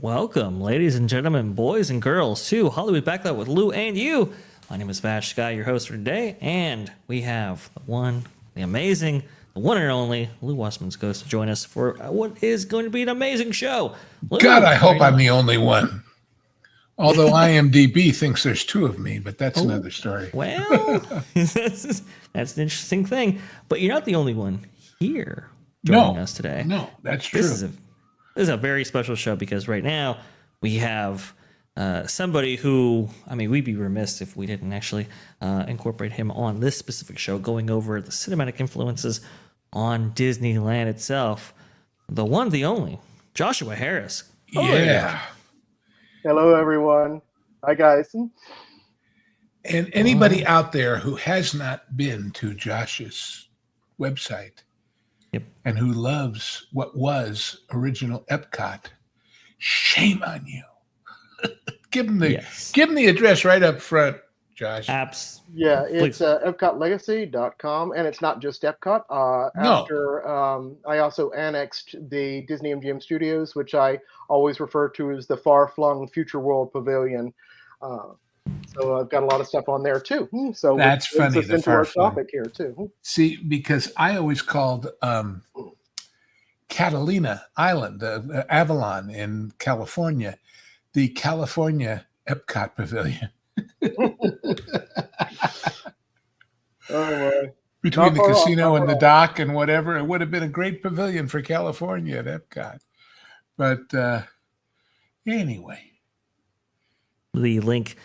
Welcome, ladies and gentlemen, boys and girls, to Hollywood Backlot with Lou and you. My name is VashSky, your host for today, and we have the one, the amazing, the one and only Lou Wasserman's Ghost to join us for what is going to be an amazing show. Lou, God, I hope I'm the only one. Although IMDb thinks there's two of me, but that's another story. Well, that's an interesting thing. But you're not the only one here joining us today. No, that's true. This is a very special show because right now we have somebody who, I mean, we'd be remiss if we didn't actually incorporate him on this specific show, going over the cinematic influences on Disneyland itself. The one, the only, Joshua Harris. Yeah. Hello, everyone. Hi, guys. And anybody out there who has not been to Josh's website and who loves what was original EPCOT, shame on you. Give them the address right up front, Josh. Apps. Yeah, it's EPCOTlegacy.com, and it's not just EPCOT. After I also annexed the Disney MGM Studios, which I always refer to as the far-flung Future World Pavilion. So I've got a lot of stuff on there too. So that's funny. The into our topic here too. See, because I always called Catalina Island, Avalon in California, the California EPCOT Pavilion. Between the casino and the dock and whatever, it would have been a great pavilion for California at EPCOT. But anyway, the link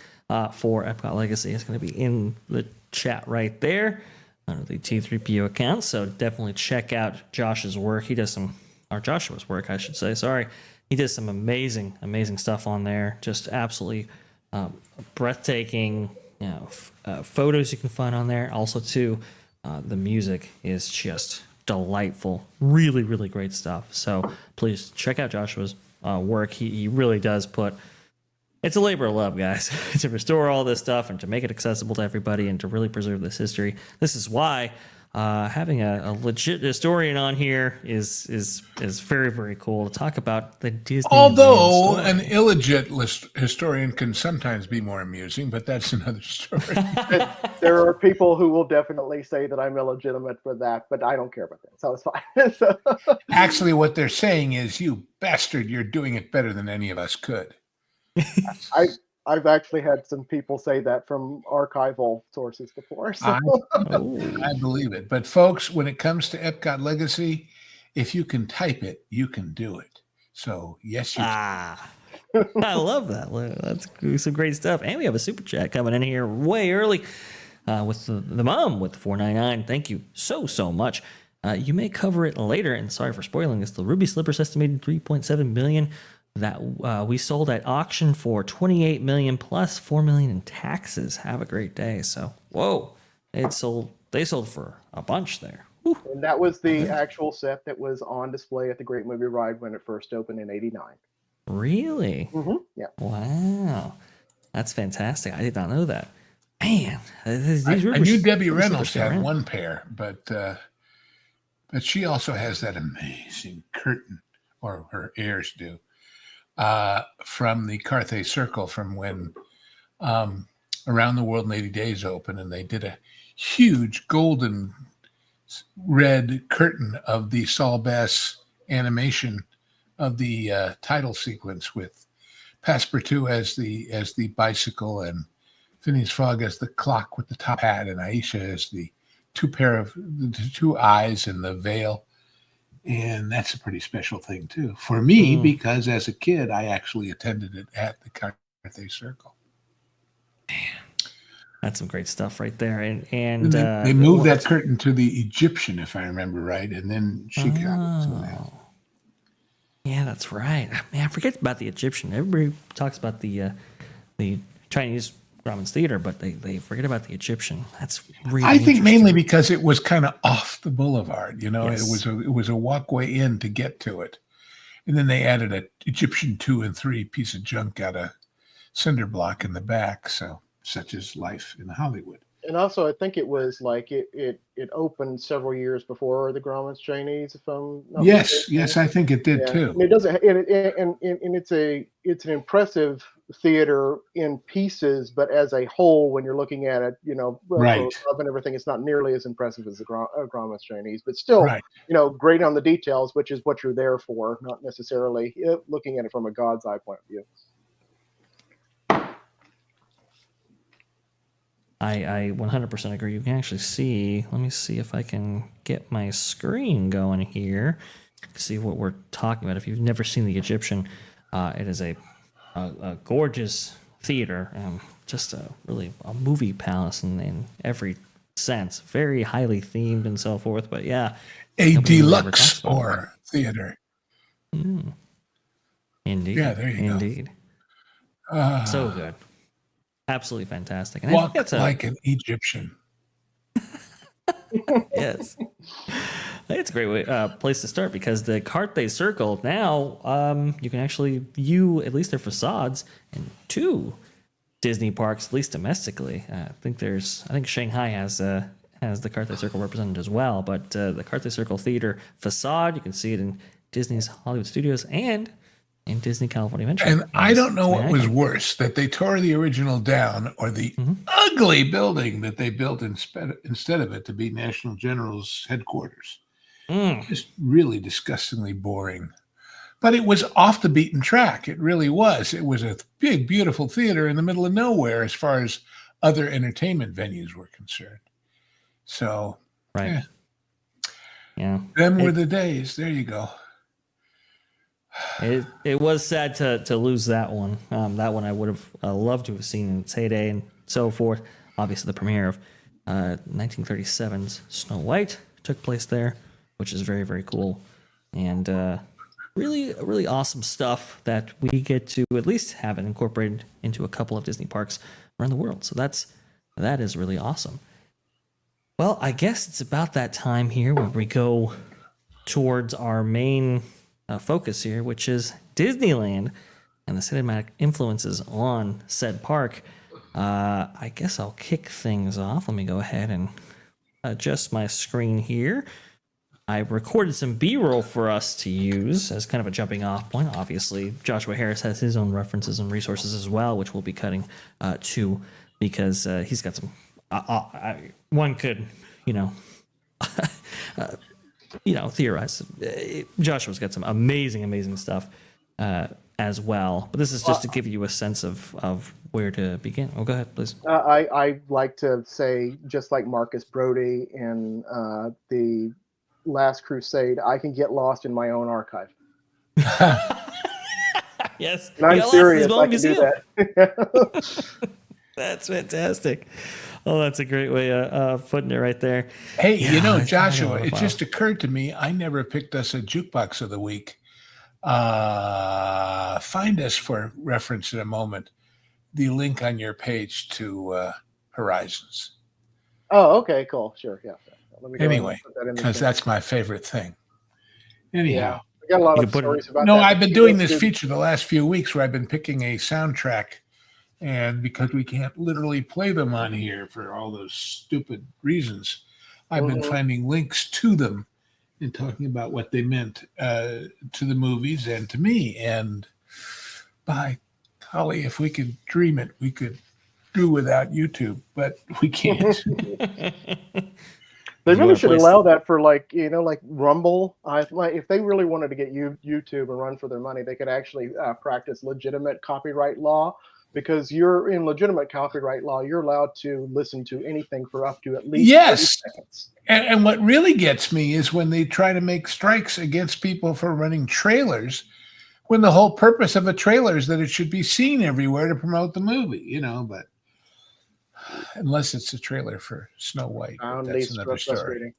for Epcot Legacy is going to be in the chat right there under the T3PO account. So definitely check out Josh's work. He does Joshua's work, I should say. Sorry. He does some amazing stuff on there. Just absolutely breathtaking, photos you can find on there. Also, too, the music is just delightful. Really, really great stuff. So please check out Joshua's work. He really does put. It's a labor of love, guys, to restore all this stuff and to make it accessible to everybody and to really preserve this history. This is why having a legit historian on here is very, very cool to talk about the Disney. Although an illegit historian can sometimes be more amusing, but that's another story. There are people who will definitely say that I'm illegitimate for that, but I don't care about that, so it's fine. Actually, what they're saying is, you bastard, you're doing it better than any of us could. I've actually had some people say that from archival sources before. So. I believe it. But folks, when it comes to EPCOT Legacy, if you can type it, you can do it. So yes, you can. I love that. That's some great stuff. And we have a super chat coming in here way early with the mom with the $4.99. Thank you so much. You may cover it later, and sorry for spoiling this. The Ruby Slippers estimated $3.7 million. That we sold at auction for $28 million plus $4 million in taxes. Have a great day. So, whoa, they sold for a bunch there. Whew. And that was the actual set that was on display at the Great Movie Ride when it first opened in '89. Really? Mm-hmm. Yeah. Wow, that's fantastic. I did not know that. Man, I knew Debbie Reynolds had one pair, but she also has that amazing curtain, or her heirs do. From the Carthay Circle, from when Around the World in 80 Days opened, and they did a huge golden red curtain of the Saul Bass animation of the title sequence, with Passepartout as the bicycle, and Phineas Fogg as the clock with the top hat, and Aisha as the two eyes and the veil. And that's a pretty special thing, too, for me, because as a kid, I actually attended it at the Carthay Circle. Man, that's some great stuff right there. And they moved that curtain to the Egyptian, if I remember right, and then she got it. So yeah, that's right. Man, I forget about the Egyptian. Everybody talks about the Chinese Grauman's Theater, but they forget about the Egyptian. That's really I think mainly because it was kind of off the boulevard. Yes. It was a walkway in to get to it, and then they added an Egyptian 2 and 3 piece of junk out of cinder block in the back. So such is life in Hollywood. And also, I think it was like it opened several years before the Grauman's Chinese, if I'm not Yes, mistaken. yes, I think it did Yeah, too. and it doesn't, and it's an impressive theater in pieces, but as a whole, when you're looking at it, for Right, love and everything, it's not nearly as impressive as the Grauman's Chinese, but still, right. great on the details, which is what you're there for, not necessarily looking at it from a God's eye point of view. I 100% agree. You can actually see, let me see if I can get my screen going here. See what we're talking about. If you've never seen the Egyptian, it is a gorgeous theater, just a movie palace in every sense. Very highly themed and so forth. But yeah, A nobody really ever deluxe talks about it. horror theater. Indeed. Yeah, there you go. Indeed. So good. Absolutely fantastic. And I think Walk that's like an Egyptian. yes. I think it's a great place to start because the Carthay Circle now you can actually view at least their facades in 2 Disney parks, at least domestically. I think Shanghai has the Carthay Circle represented as well, but the Carthay Circle Theater facade, you can see it in Disney's Hollywood Studios and in Disney California Adventure. And I don't know what was worse, that they tore the original down or the ugly building that they built instead of it to be National General's headquarters. Just really disgustingly boring. But it was off the beaten track. It really was. It was a big, beautiful theater in the middle of nowhere as far as other entertainment venues were concerned. So, right. Yeah. Them were the days. There you go. It was sad to lose that one. That one I would have loved to have seen in its heyday and so forth. Obviously, the premiere of 1937's Snow White took place there, which is very, very cool. And really awesome stuff that we get to at least have it incorporated into a couple of Disney parks around the world. So that is really awesome. Well, I guess it's about that time here where we go towards our main focus here, which is Disneyland and the cinematic influences on said park. I guess I'll kick things off. Let me go ahead and adjust my screen here. I recorded some B-roll for us to use as kind of a jumping off point. Obviously, Joshua Harris has his own references and resources as well, which we'll be cutting to because he's got some. One could, theorize. Joshua's got some amazing stuff as well. But this is just to give you a sense of where to begin. Oh, go ahead, please. I like to say, just like Marcus Brody in the Last Crusade, I can get lost in my own archive. Yes, and I'm serious. I can do that. That's fantastic. Oh, that's a great way of putting it right there. Hey, Joshua, it just occurred to me, I never picked us a jukebox of the week. Find us for reference in a moment the link on your page to Horizons. Oh, okay, cool. Sure, yeah. Let me anyway, because that's my favorite thing. Anyhow. Yeah. We got a lot of stories about that. No, I've been doing this feature the last few weeks where I've been picking a soundtrack. And because we can't literally play them on here for all those stupid reasons, I've been finding links to them and talking about what they meant to the movies and to me. And by golly, if we could dream it, we could do without YouTube, but we can't. They really should allow that for like Rumble. If they really wanted to get YouTube and run for their money, they could actually practice legitimate copyright law. Because you're in legitimate copyright law, you're allowed to listen to anything for up to at least 30 seconds. And what really gets me is when they try to make strikes against people for running trailers, when the whole purpose of a trailer is that it should be seen everywhere to promote the movie, but unless it's a trailer for Snow White, that's another story.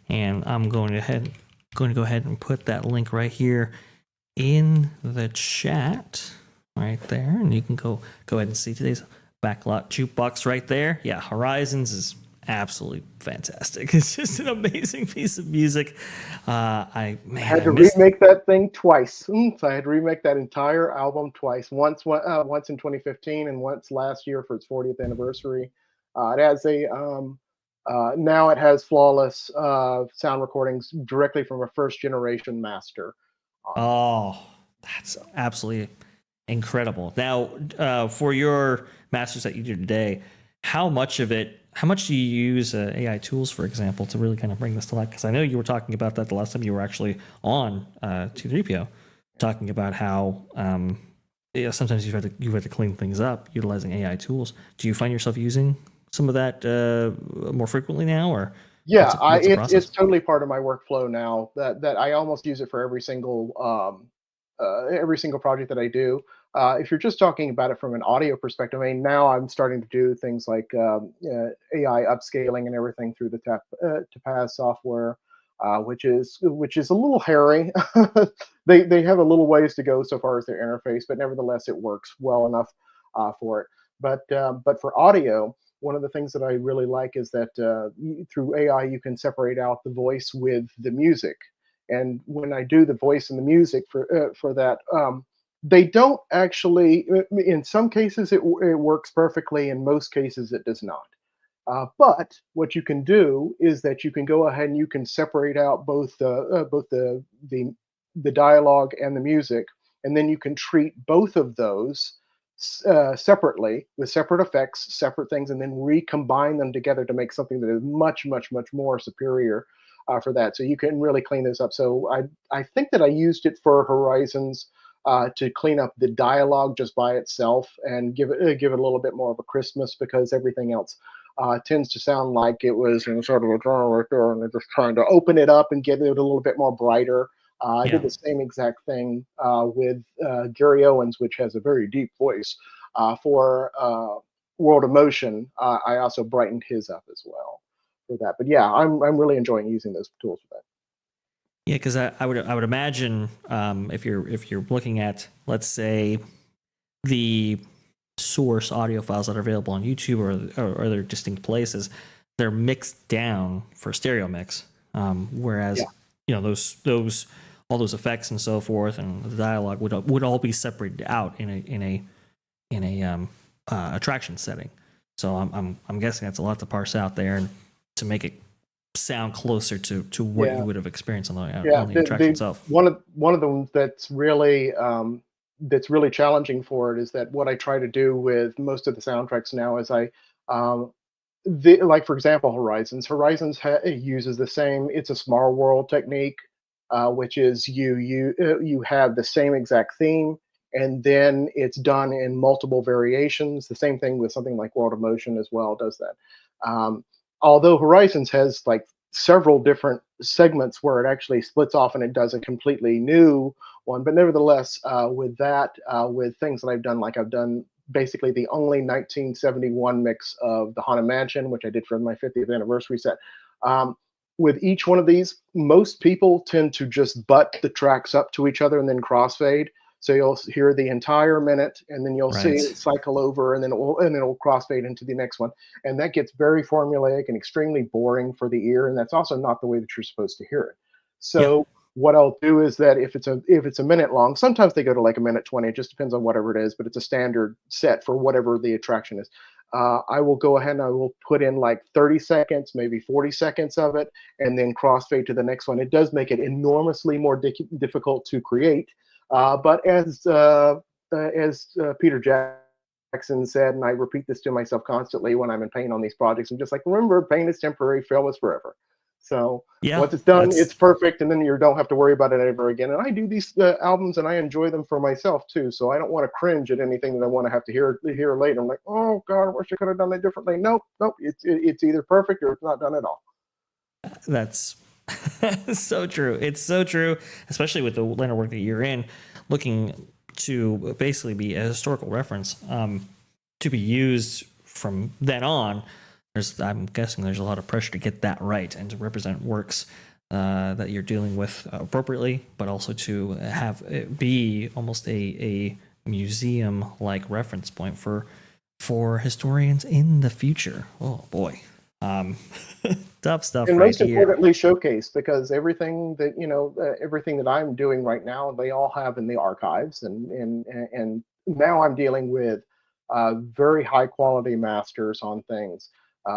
And I'm going to go ahead and put that link right here in the chat. Right there, and you can go ahead and see today's Backlot jukebox right there. Yeah, Horizons is absolutely fantastic. It's just an amazing piece of music. I had to remake that thing twice. So I had to remake that entire album twice. Once in 2015, and once last year for its 40th anniversary. It has a now it has flawless sound recordings directly from a first generation master. Oh, that's absolutely incredible. Now, for your masters that you do today, how much do you use AI tools, for example, to really kind of bring this to life? Because I know you were talking about that the last time you were actually on 2-3PO, talking about how sometimes you've had to clean things up utilizing AI tools. Do you find yourself using some of that more frequently now, or Yeah, what's the process? it's totally part of my workflow now. That I almost use it for every single project that I do. If you're just talking about it from an audio perspective, I mean, now I'm starting to do things like AI upscaling and everything through the Tapaz software, which is a little hairy. They have a little ways to go so far as their interface, but nevertheless, it works well enough for it. But for audio, one of the things that I really like is that through AI, you can separate out the voice with the music. And when I do the voice and the music for that, they don't actually. In some cases, it works perfectly. In most cases, it does not. But what you can do is that you can go ahead and you can separate out both the dialogue and the music, and then you can treat both of those separately with separate effects, separate things, and then recombine them together to make something that is much, much, much more superior for that. So you can really clean this up. So I think that I used it for Horizons to clean up the dialogue just by itself and give it a little bit more of a crispness, because everything else tends to sound like it was sort of a drama right there, and they're just trying to open it up and get it a little bit more brighter. I did the same exact thing with Gary Owens, which has a very deep voice for World of Motion. I also brightened his up as well for that. But yeah, I'm really enjoying using those tools for that. Yeah, because I would imagine if you're looking at, let's say, the source audio files that are available on YouTube or other distinct places, they're mixed down for stereo mix, whereas those all those effects and so forth and the dialogue would all be separated out in a attraction setting. So I'm guessing that's a lot to parse out there and to make it sound closer to what you would have experienced on the attraction itself. One of them that's really challenging for it is that what I try to do with most of the soundtracks now is like for example Horizons uses the same It's a Small World technique, which is you have the same exact theme, and then it's done in multiple variations. The same thing with something like World of Motion as well does that. Although Horizons has like several different segments where it actually splits off and it does a completely new one, but nevertheless, with things that I've done, like I've done basically the only 1971 mix of the Haunted Mansion, which I did for my 50th anniversary set. With each one of these, most people tend to just butt the tracks up to each other and then crossfade. So you'll hear the entire minute, and then you'll see it cycle over, and then it will crossfade into the next one, and that gets very formulaic and extremely boring for the ear, and that's also not the way that you're supposed to hear it. So what I'll do is that if it's a minute long, sometimes they go to like a minute 20. It just depends on whatever it is, but it's a standard set for whatever the attraction is. I will go ahead and I will put in like 30 seconds, maybe 40 seconds of it, and then crossfade to the next one. It does make it enormously more difficult to create. But as Peter Jackson said, and I repeat this to myself constantly when I'm in pain on these projects, I'm just like, remember, pain is temporary, fail is forever. So once it's done, it's perfect, and then you don't have to worry about it ever again. And I do these albums, and I enjoy them for myself too. So I don't want to cringe at anything that I want to have to hear later. I'm like, oh God, I wish I could have done that differently. Nope. It's either perfect or it's not done at all. That's so true. It's so true, especially with the line of work that you're in, looking to basically be a historical reference to be used from then on. I'm guessing there's a lot of pressure to get that right and to represent works that you're dealing with appropriately, but also to have it be almost a museum-like reference point for historians in the future. Oh boy. Tough stuff. And right most here. importantly, showcase, because everything that I'm doing right now, they all have in the archives, and now I'm dealing with very high quality masters on things.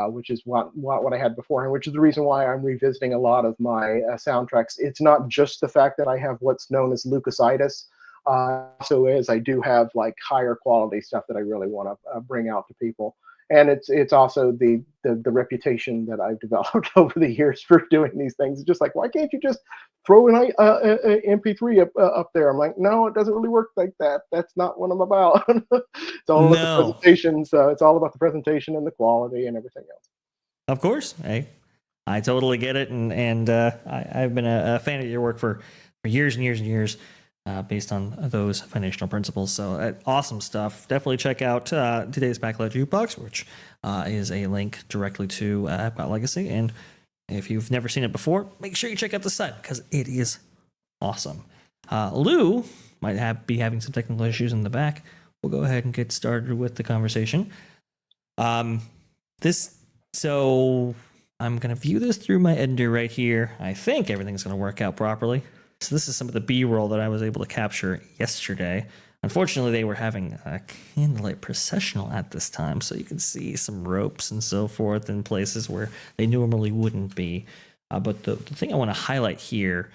which is what I had beforehand, which is the reason why I'm revisiting a lot of my soundtracks. It's not just the fact that I have what's known as Lucasitis, so as I do have like higher quality stuff that I really want to bring out to people. And it's also the reputation that I've developed over the years for doing these things. It's just like, why can't you just throw an MP3 up there? I'm like, no, it doesn't really work like that. That's not what I'm about. It's all about the presentation. So it's all about the presentation and the quality and everything else. Of course, I totally get it, and I've been a fan of your work for years and years and years. Based on those foundational principles. So awesome stuff. Definitely check out today's Backlot JUKEBOX, which is a link directly to EPCOT Legacy. And if you've never seen it before, make sure you check out the site because it is awesome. Lou might be having some technical issues in the back. We'll go ahead and get started with the conversation. So I'm going to view this through my editor right here. I think everything's going to work out properly. So this is some of the B-roll that I was able to capture yesterday. Unfortunately, they were having a candlelight processional at this time, so you can see some ropes and so forth in places where they normally wouldn't be. But the thing I want to highlight here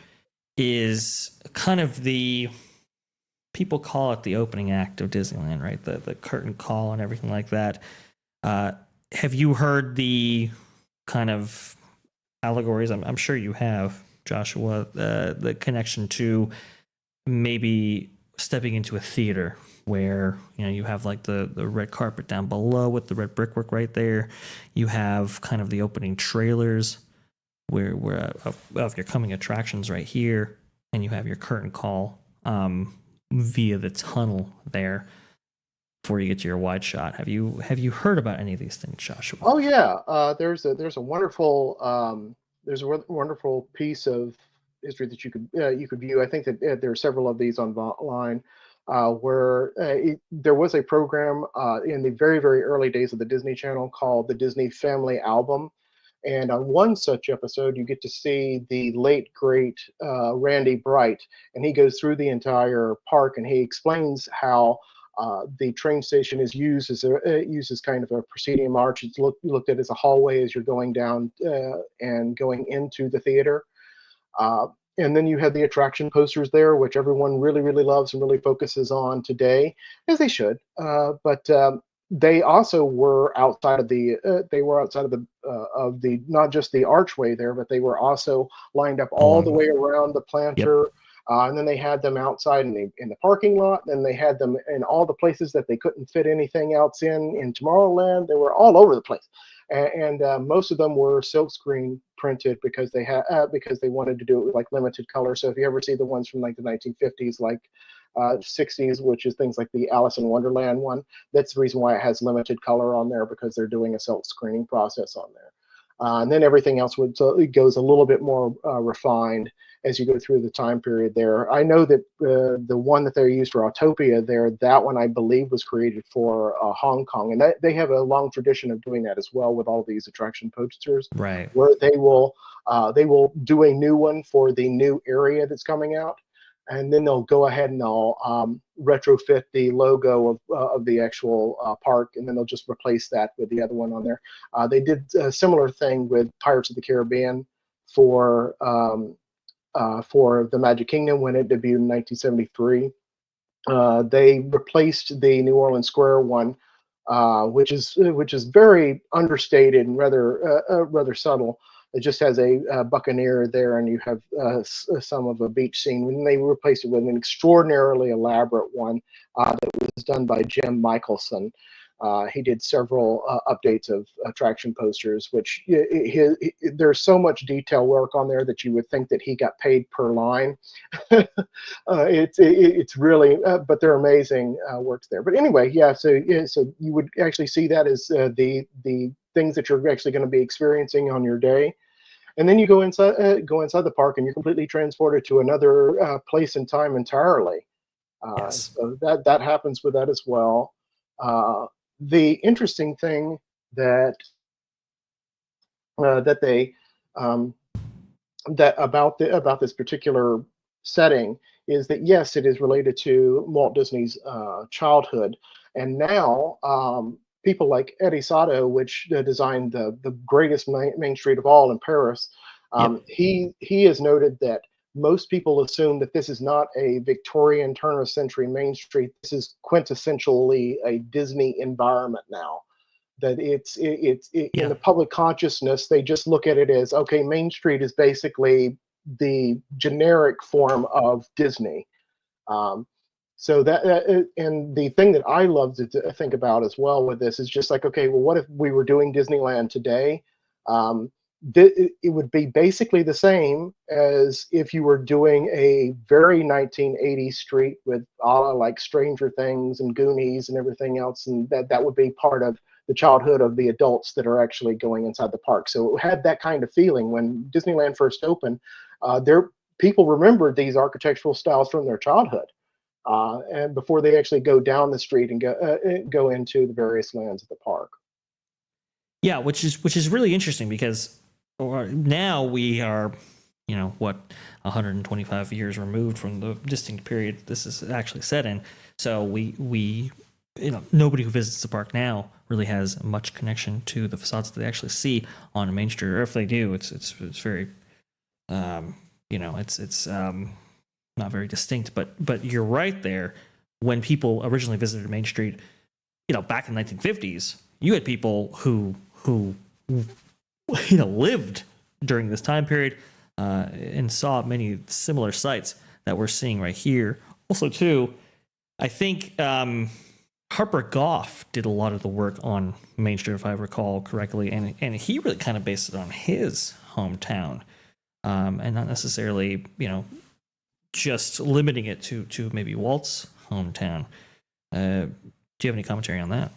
is kind of people call it the opening act of Disneyland, right? The curtain call and everything like that. Have you heard the kind of allegories? I'm sure you have, Joshua, the connection to maybe stepping into a theater where, you know, you have like the red carpet down below with the red brickwork right there. You have kind of the opening trailers where of your coming attractions right here, and you have your curtain call via the tunnel there before you get to your wide shot. Have you heard about any of these things, Joshua? Oh yeah, there's a wonderful wonderful piece of history that you could view. I think that there are several of these online where there was a program in the very, very early days of the Disney Channel called the Disney Family Album. And on one such episode, you get to see the late, great Randy Bright, and he goes through the entire park and he explains how the train station is used as kind of a proscenium arch. It's looked at as a hallway as you're going down and going into the theater. And then you have the attraction posters there, which everyone really, really loves and really focuses on today, as they should. But they also were outside of the not just the archway there, but they were also lined up all the way around the planter. Yep. And then they had them outside in the parking lot. Then they had them in all the places that they couldn't fit anything else in Tomorrowland. They were all over the place, and most of them were silkscreen printed because they wanted to do it with like limited color. So if you ever see the ones from like the 1950s, like 60s, which is things like the Alice in Wonderland one, that's the reason why it has limited color on there, because they're doing a silk screening process on there. And then everything else it goes a little bit more refined as you go through the time period there. I know that the one that they used for Autopia there, that one I believe was created for Hong Kong, and they have a long tradition of doing that as well with all these attraction posters, right? Where they will do a new one for the new area that's coming out, and then they'll go ahead and they'll retrofit the logo of the actual park, and then they'll just replace that with the other one on there. They did a similar thing with Pirates of the Caribbean for the Magic Kingdom when it debuted in 1973. They replaced the New Orleans Square one, which is very understated and rather subtle. It just has a buccaneer there, and you have some of a beach scene. When they replaced it with an extraordinarily elaborate one that was done by Jim Michelson. He did several updates of attraction posters, which there's so much detail work on there that you would think that he got paid per line. It's really, but they're amazing works there. But anyway, yeah. So you would actually see that as the things that you're actually going to be experiencing on your day. And then you go inside the park, and you're completely transported to another place and time entirely. Yes. So that happens with that as well. The interesting thing that about this particular setting is that, yes, it is related to Walt Disney's childhood, and now people like Eddie Sato, which designed the greatest main street of all in Paris. Yep. He has noted that most people assume that this is not a Victorian turn of century main street. This is quintessentially a Disney environment now. That it's in the public consciousness, they just look at it as, okay, Main Street is basically the generic form of Disney. So that and the thing that I love to think about as well with this is just like, okay, well, what if we were doing Disneyland today? It would be basically the same as if you were doing a very 1980s street with like Stranger Things and Goonies and everything else, and that would be part of the childhood of the adults that are actually going inside the park. So it had that kind of feeling when Disneyland first opened. People remembered these architectural styles from their childhood, and before they actually go down the street and go into the various lands of the park. Yeah, which is really interesting because now we are, 125 years removed from the distinct period this is actually set in. So we nobody who visits the park now really has much connection to the facades that they actually see on Main Street, or if they do, it's very, it's not very distinct. But you're right there. When people originally visited Main Street, back in the 1950s, you had people who lived during this time period and saw many similar sites that we're seeing right here. Also, too, I think Harper Goff did a lot of the work on Main Street, if I recall correctly, and he really kind of based it on his hometown, and not necessarily, just limiting it to maybe Walt's hometown. Do you have any commentary on that?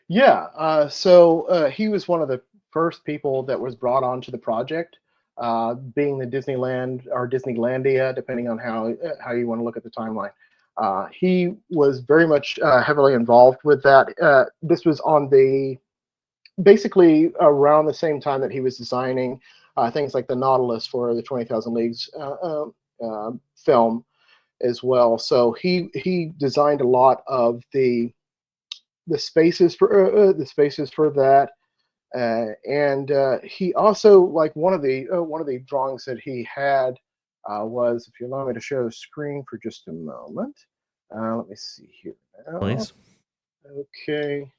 Yeah, so he was one of the first people that was brought onto the project, being the Disneyland or Disneylandia, depending on how you want to look at the timeline. He was very much heavily involved with that. This was basically around the same time that he was designing things like the Nautilus for the 20,000 Leagues film as well. So he designed a lot of the spaces for that, and he also, like, one of the drawings that he had was, if you allow me to share the screen for just a moment. Let me see here now. Please. Okay.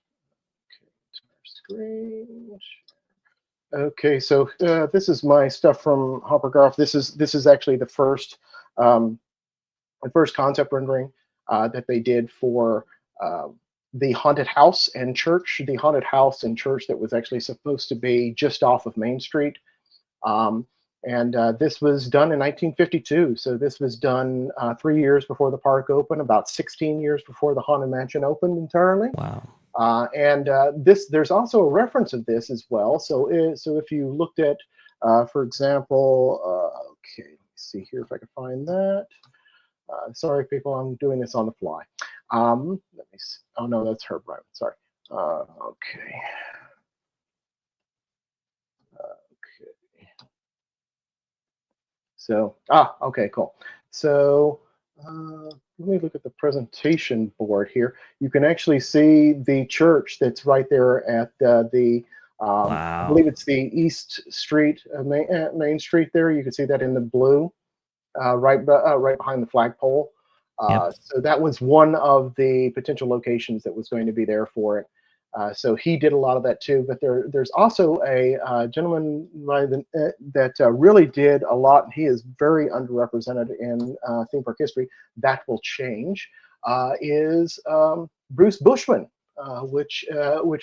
Screen. Okay, so this is my stuff from Harper Goff. This is actually the first concept rendering that they did for the haunted house and church. The haunted house and church that was actually supposed to be just off of Main Street. And this was done in 1952. So this was done 3 years before the park opened, about 16 years before the Haunted Mansion opened entirely. Wow. And there's also a reference of this as well. So if you looked at, for example, okay, let me see here if I can find that. Sorry, people, I'm doing this on the fly. Let me see. Oh no, that's Herb Ryman. Sorry. Okay. So, okay, cool. So let me look at the presentation board here. You can actually see the church that's right there at wow. I believe it's the East Street, Main Street there. You can see that in the blue, right behind the flagpole. Yep. So that was one of the potential locations that was going to be there for it. So he did a lot of that too, but there's also a gentleman that really did a lot, and he is very underrepresented in theme park history. That will change. Is Bruce Bushman, which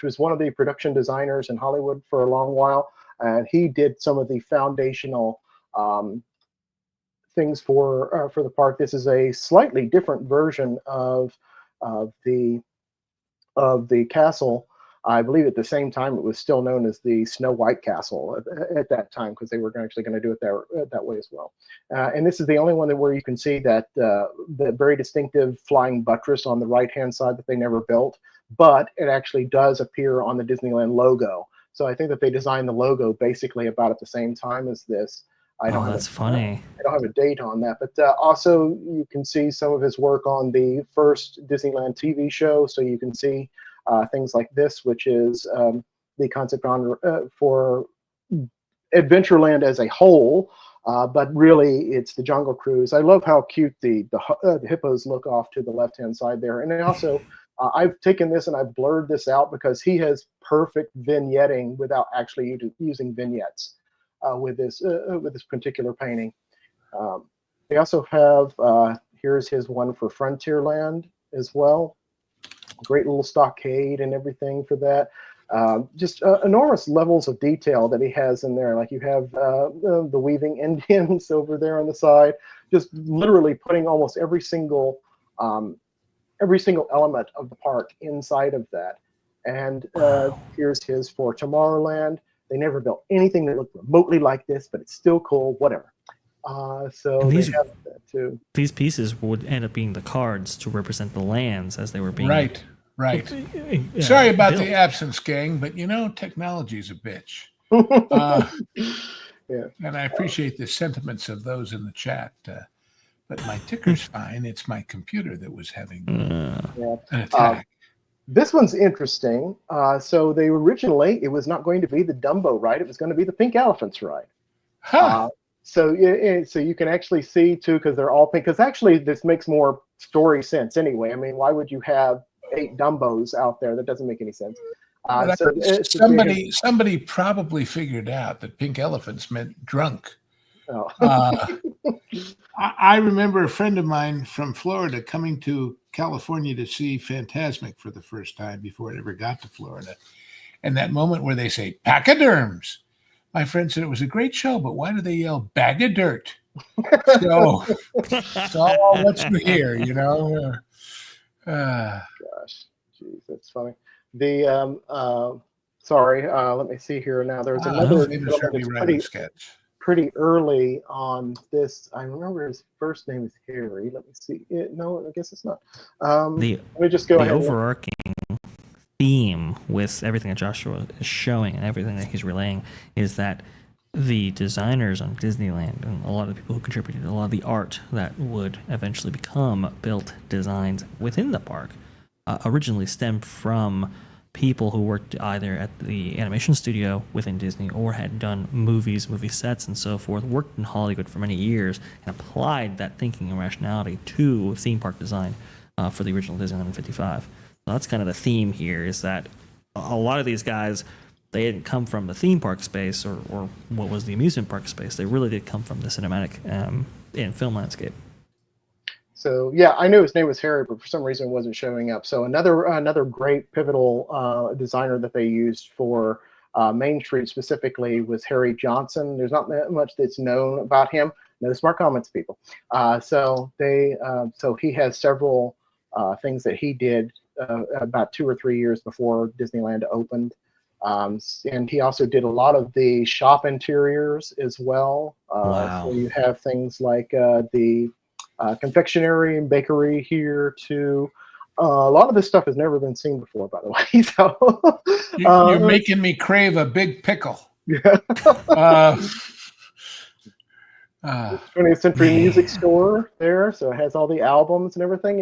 was one of the production designers in Hollywood for a long while, and he did some of the foundational things for the park. This is a slightly different version of the castle. I believe at the same time it was still known as the Snow White Castle at that time, because they were actually going to do it that way as well. And this is the only one where you can see that the very distinctive flying buttress on the right-hand side that they never built, but it actually does appear on the Disneyland logo. So I think that they designed the logo basically about at the same time as this. That's funny. I don't have a date on that, but also you can see some of his work on the first Disneyland TV show. So you can see things like this, which is the concept on for Adventureland as a whole. But really, it's the Jungle Cruise. I love how cute the hippos look off to the left-hand side there. And then also, I've taken this and I've blurred this out because he has perfect vignetting without actually using vignettes with this particular painting. They also have, here's his one for Frontierland as well. Great little stockade and everything for that. Just enormous levels of detail that he has in there. Like you have the weaving Indians over there on the side, just literally putting almost every single element of the park inside of that. And here's his for Tomorrowland. They never built anything that looked remotely like this, but it's still cool, whatever. So they have that too. These pieces would end up being the cards to represent the lands as they were being Right. Sorry about the absence, gang, but technology's a bitch. Yeah. And I appreciate the sentiments of those in the chat. But my ticker's fine. It's my computer that was having an attack. This one's interesting. So they originally, it was not going to be the Dumbo ride. It was going to be the Pink Elephants ride. Huh. So you can actually see too, because they're all pink. Because actually, this makes more story sense anyway. I mean, why would you have 8 Dumbos out there? That doesn't make any sense. Somebody probably figured out that pink elephants meant drunk. Oh. I remember a friend of mine from Florida coming to California to see Fantasmic for the first time before it ever got to Florida. And that moment where they say, pachyderms. My friend said it was a great show, but why do they yell bag of dirt? So let's hear, Gosh, geez, that's funny. The sorry, let me see here now. There's another pretty early on this. I remember his first name is Harry. Let me see. No, I guess it's not. Let me just go ahead. The overarching theme with everything that Joshua is showing and everything that he's relaying is that the designers on Disneyland and a lot of the people who contributed, a lot of the art that would eventually become built designs within the park originally stemmed from people who worked either at the animation studio within Disney or had done movie sets and so forth, worked in Hollywood for many years and applied that thinking and rationality to theme park design for the original Disneyland in 55. So that's kind of the theme here, is that a lot of these guys, they didn't come from the theme park space or what was the amusement park space. They really did come from the cinematic and film landscape. So yeah, I knew his name was Harry, but for some reason it wasn't showing up. So another great pivotal designer that they used for Main Street specifically was Harry Johnson. There's not that much that's known about him. No smart comments, people. So he has several things that he did about 2 or 3 years before Disneyland opened. And he also did a lot of the shop interiors as well. Wow. So you have things like the confectionery and bakery here too. A lot of this stuff has never been seen before, by the way. So you're making me crave a big pickle. Yeah. 20th Century Music Store there, so it has all the albums and everything.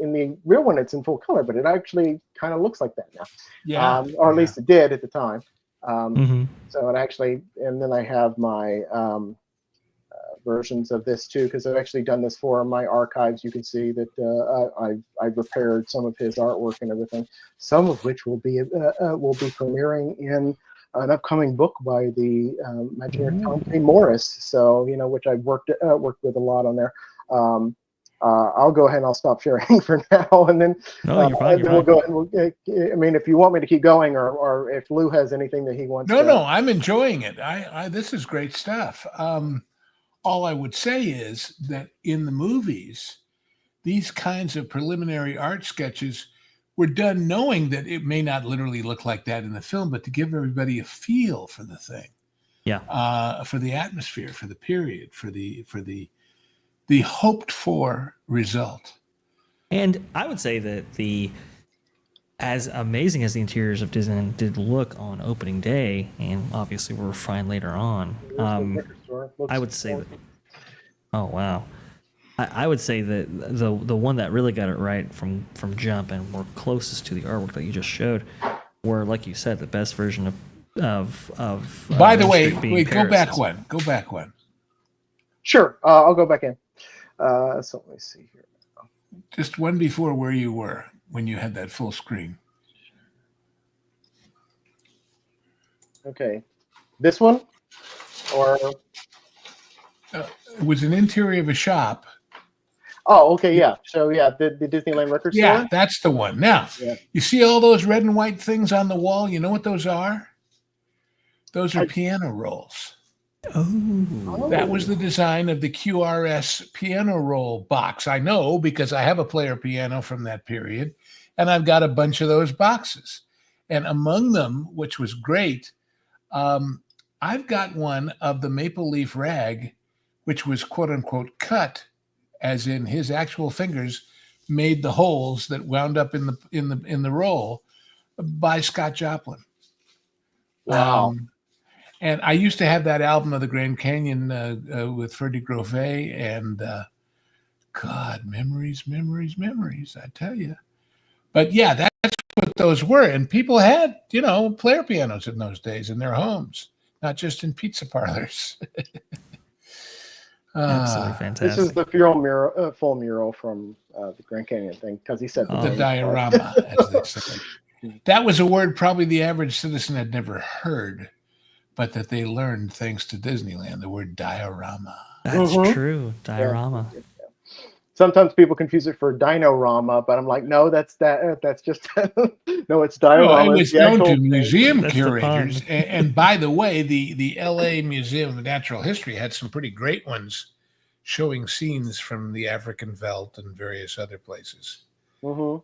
In the real one, it's in full color, but it actually kind of looks like that now. Yeah. Or at least it did at the time. Mm-hmm. So it actually, and then I have my versions of this too, because I've actually done this for my archives. You can see that I've repaired some of his artwork and everything, some of which will be premiering in an upcoming book by the Imagineer Tom K. Morris. So which I've worked with a lot on there. I'll go ahead and I'll stop sharing for now, and then you're fine. We'll go ahead and I mean, if you want me to keep going, or if Lou has anything that he wants. No, I'm enjoying it. This is great stuff. All I would say is that in the movies, these kinds of preliminary art sketches were done knowing that it may not literally look like that in the film, but to give everybody a feel for the thing. Yeah. For the atmosphere, for the period, for the hoped for result. And I would say that as amazing as the interiors of Disneyland did look on opening day, and obviously were refined later on, I would say that. Oh wow! I would say that the one that really got it right from jump and were closest to the artwork that you just showed were, like you said, the best version of By the Main way, Street being wait, go Paris. back one. Go back one. Sure, I'll go back in. So let me see here. Just one before where you were when you had that full screen. Okay, this one, or It was an interior of a shop. oh, okay, yeah. So yeah, the Disneyland record store. Yeah, that's the one. Now, Yeah. you see all those red and white things on the wall? You know what those are? Those are piano rolls. Oh, That was the design of the QRS piano roll box. I know because I have a player piano from that period, and I've got a bunch of those boxes. And among them, which was great, I've got one of the Maple Leaf Rag, which was quote unquote cut, as in his actual fingers made the holes that wound up in the roll, by Scott Joplin. Wow. And I used to have that album of the Grand Canyon with Freddie Grove, and God, memories, I tell you. But yeah, that's what those were. And people had, player pianos in those days in their homes, not just in pizza parlors. absolutely fantastic. This is the full mural from the Grand Canyon thing, because he said The diorama, as they say. That was a word probably the average citizen had never heard, but that they learned thanks to Disneyland, the word diorama. That's true. Diorama. Yeah. Sometimes people confuse it for dinorama, but I'm like, no, that's just no, it's diorama. Well, it was known to museum That's the curators. pun. And by the way, the LA Museum of Natural History had some pretty great ones showing scenes from the African veldt and various other places. Mm-hmm.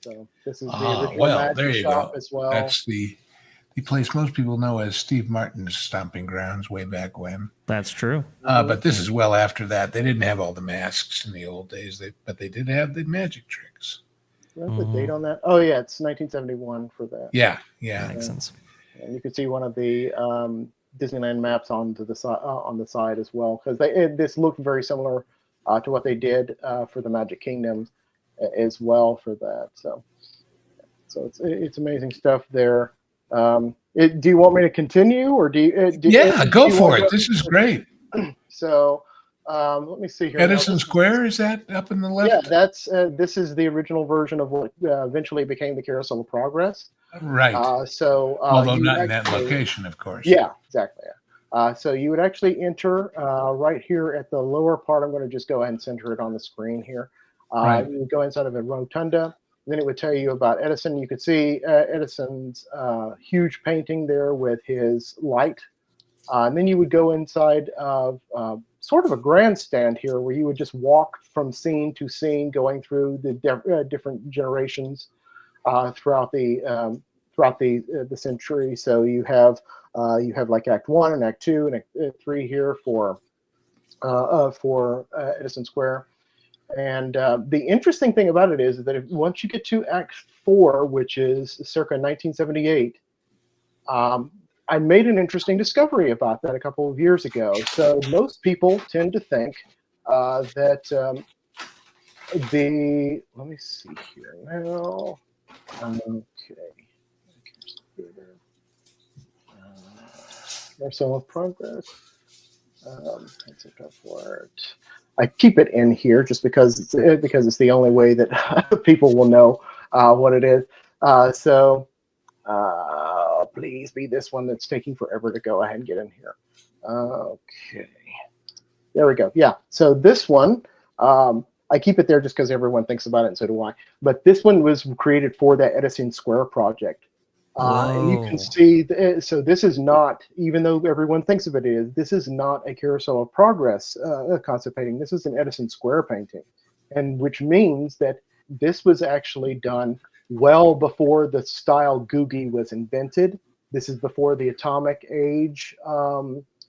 So this is the original magic there you shop go. as well. That's the place most people know as Steve Martin's stomping grounds way back when. That's true. But this is well after that. They didn't have all the masks in the old days, but they did have the magic tricks. What's the date on that? Oh yeah, it's 1971 for that. Yeah. That makes sense. And you can see one of the Disneyland maps on the side as well, because this looked very similar to what they did for the Magic Kingdom as well for that. So it's amazing stuff there. Do you want me to continue, or do you? Go for it. This is great. So let me see here. Edison Square, is that up in the left? Yeah, that's this is the original version of what eventually became the Carousel of Progress. Right. Although not in that location, of course. Yeah, exactly. So you would actually enter right here at the lower part. I'm going to just go ahead and center it on the screen here. Right. You would go inside of a rotunda. Then it would tell you about Edison. You could see Edison's huge painting there with his light. And then you would go inside of sort of a grandstand here, where you would just walk from scene to scene, going through the different generations throughout the century. So you have like Act 1 and Act 2 and Act 3 here for Edison Square. And the interesting thing about it is that once you get to Act 4, which is circa 1978, I made an interesting discovery about that a couple of years ago. So most people tend to think that let me see here now. Okay. Carousel of Progress. Let's look up for it. I keep it in here just because it's the only way that people will know what it is. So please be this one that's taking forever to go ahead and get in here. Okay. There we go. Yeah. So this one, I keep it there just because everyone thinks about it, and so do I. But this one was created for the Edison Square project. And you can see, so this is not, even though everyone thinks of it as, this is not a Carousel of Progress concept painting. This is an Edison Square painting, and which means that this was actually done well before the style Googie was invented. This is before the atomic age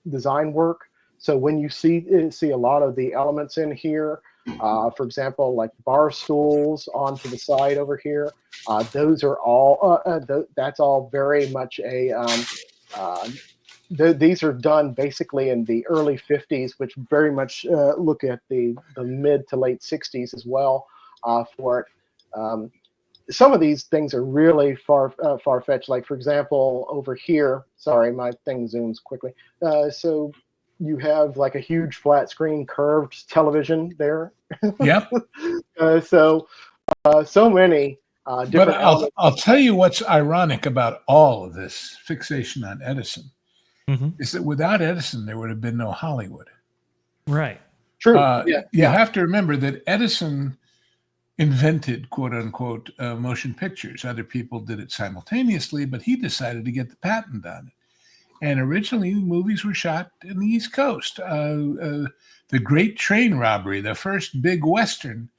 design work. So when you see a lot of the elements in here, for example, like bar stools onto the side over here, those are all that's all very much a these are done basically in the early 50s, which very much look at the mid to late 60s as well for it. Some of these things are really far-fetched. Like, for example, over here, sorry, my thing zooms quickly. So you have like a huge flat screen curved television there. Yep. So many different But elements. I'll tell you what's ironic about all of this fixation on Edison is that without Edison, there would have been no Hollywood. Right. True. You have to remember that Edison invented, quote unquote, motion pictures. Other people did it simultaneously, but he decided to get the patent on it. And originally, movies were shot in the East Coast. The Great Train Robbery, the first big Western,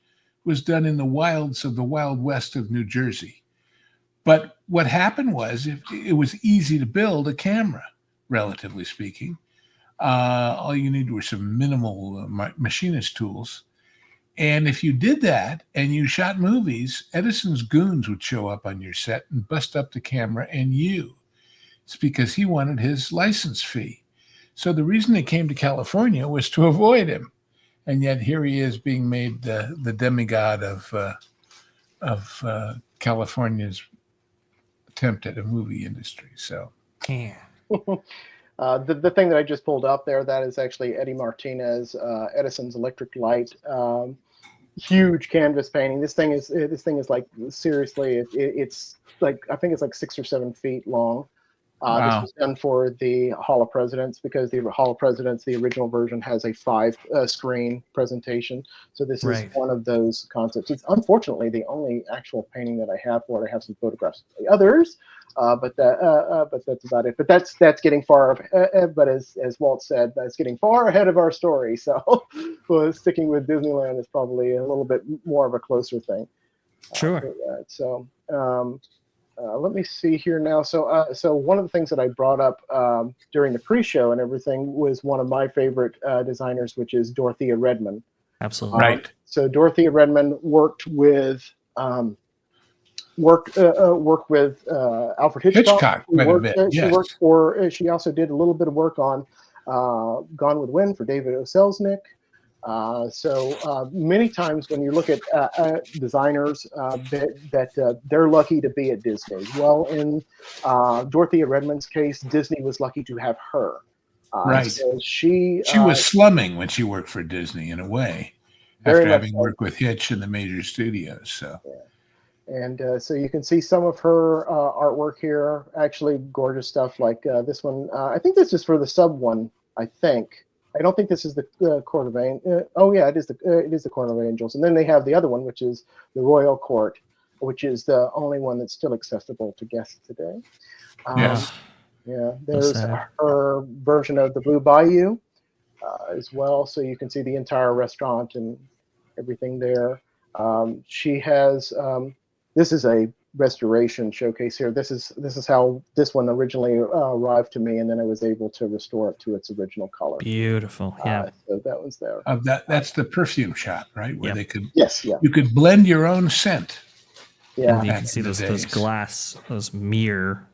was done in the wilds of the Wild West of New Jersey. But what happened was it was easy to build a camera, relatively speaking. All you needed were some minimal machinist tools. And if you did that and you shot movies, Edison's goons would show up on your set and bust up the camera and you. It's because he wanted his license fee. So the reason they came to California was to avoid him. And yet here he is being made the demigod of California's attempt at a movie industry. So, yeah. The thing that I just pulled up there, that is actually Eddie Martinez, Edison's Electric Light, huge canvas painting. This thing is like, seriously, it's like, I think it's like 6 or 7 feet long. Wow. This was done for the Hall of Presidents, because the Hall of Presidents, the original version, has a 5-screen presentation. So this is one of those concepts. It's unfortunately the only actual painting that I have for it. I have some photographs of the others, but that's about it. But that's getting far. But as Walt said, that's getting far ahead of our story. So well, sticking with Disneyland is probably a little bit more of a closer thing. Sure. Let me see here now. So one of the things that I brought up during the pre-show and everything was one of my favorite designers, which is Dorothea Redmond. Absolutely. Right. So Dorothea Redmond worked with Alfred Hitchcock. She also did a little bit of work on Gone with the Wind for David O. Selznick. Many times when you look at designers that they're lucky to be at Disney. Well, in Dorothea Redmond's case, Disney was lucky to have her. Right. So she was slumming when she worked for Disney, in a way, after having worked with Hitch in the major studios. So. Yeah. And so you can see some of her artwork here. Actually, gorgeous stuff like this one. I think this is for the sub one. I think. I don't think this is the Court of Angels. Oh yeah, it is the Court of Angels. And then they have the other one, which is the Royal Court, which is the only one that's still accessible to guests today. Yes. Yeah, there's her version of the Blue Bayou as well, so you can see the entire restaurant and everything there. She has. This is a restoration showcase here. This is how this one originally arrived to me, and then I was able to restore it to its original color. Beautiful. Yeah. So that one's there. That's the perfume shop, right? Where they could you could blend your own scent. Yeah. And you can see those glass, those mirror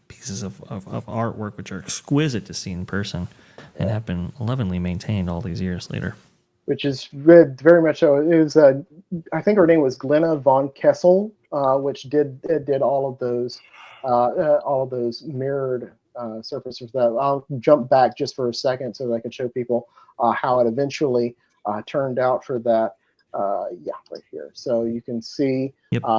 pieces of artwork, which are exquisite to see in person and have been lovingly maintained all these years later. Which is very much so. It was, I think her name was Glenna von Kessel, which did all of those mirrored surfaces. I'll jump back just for a second so that I can show people how it eventually turned out for that. Right here. So you can see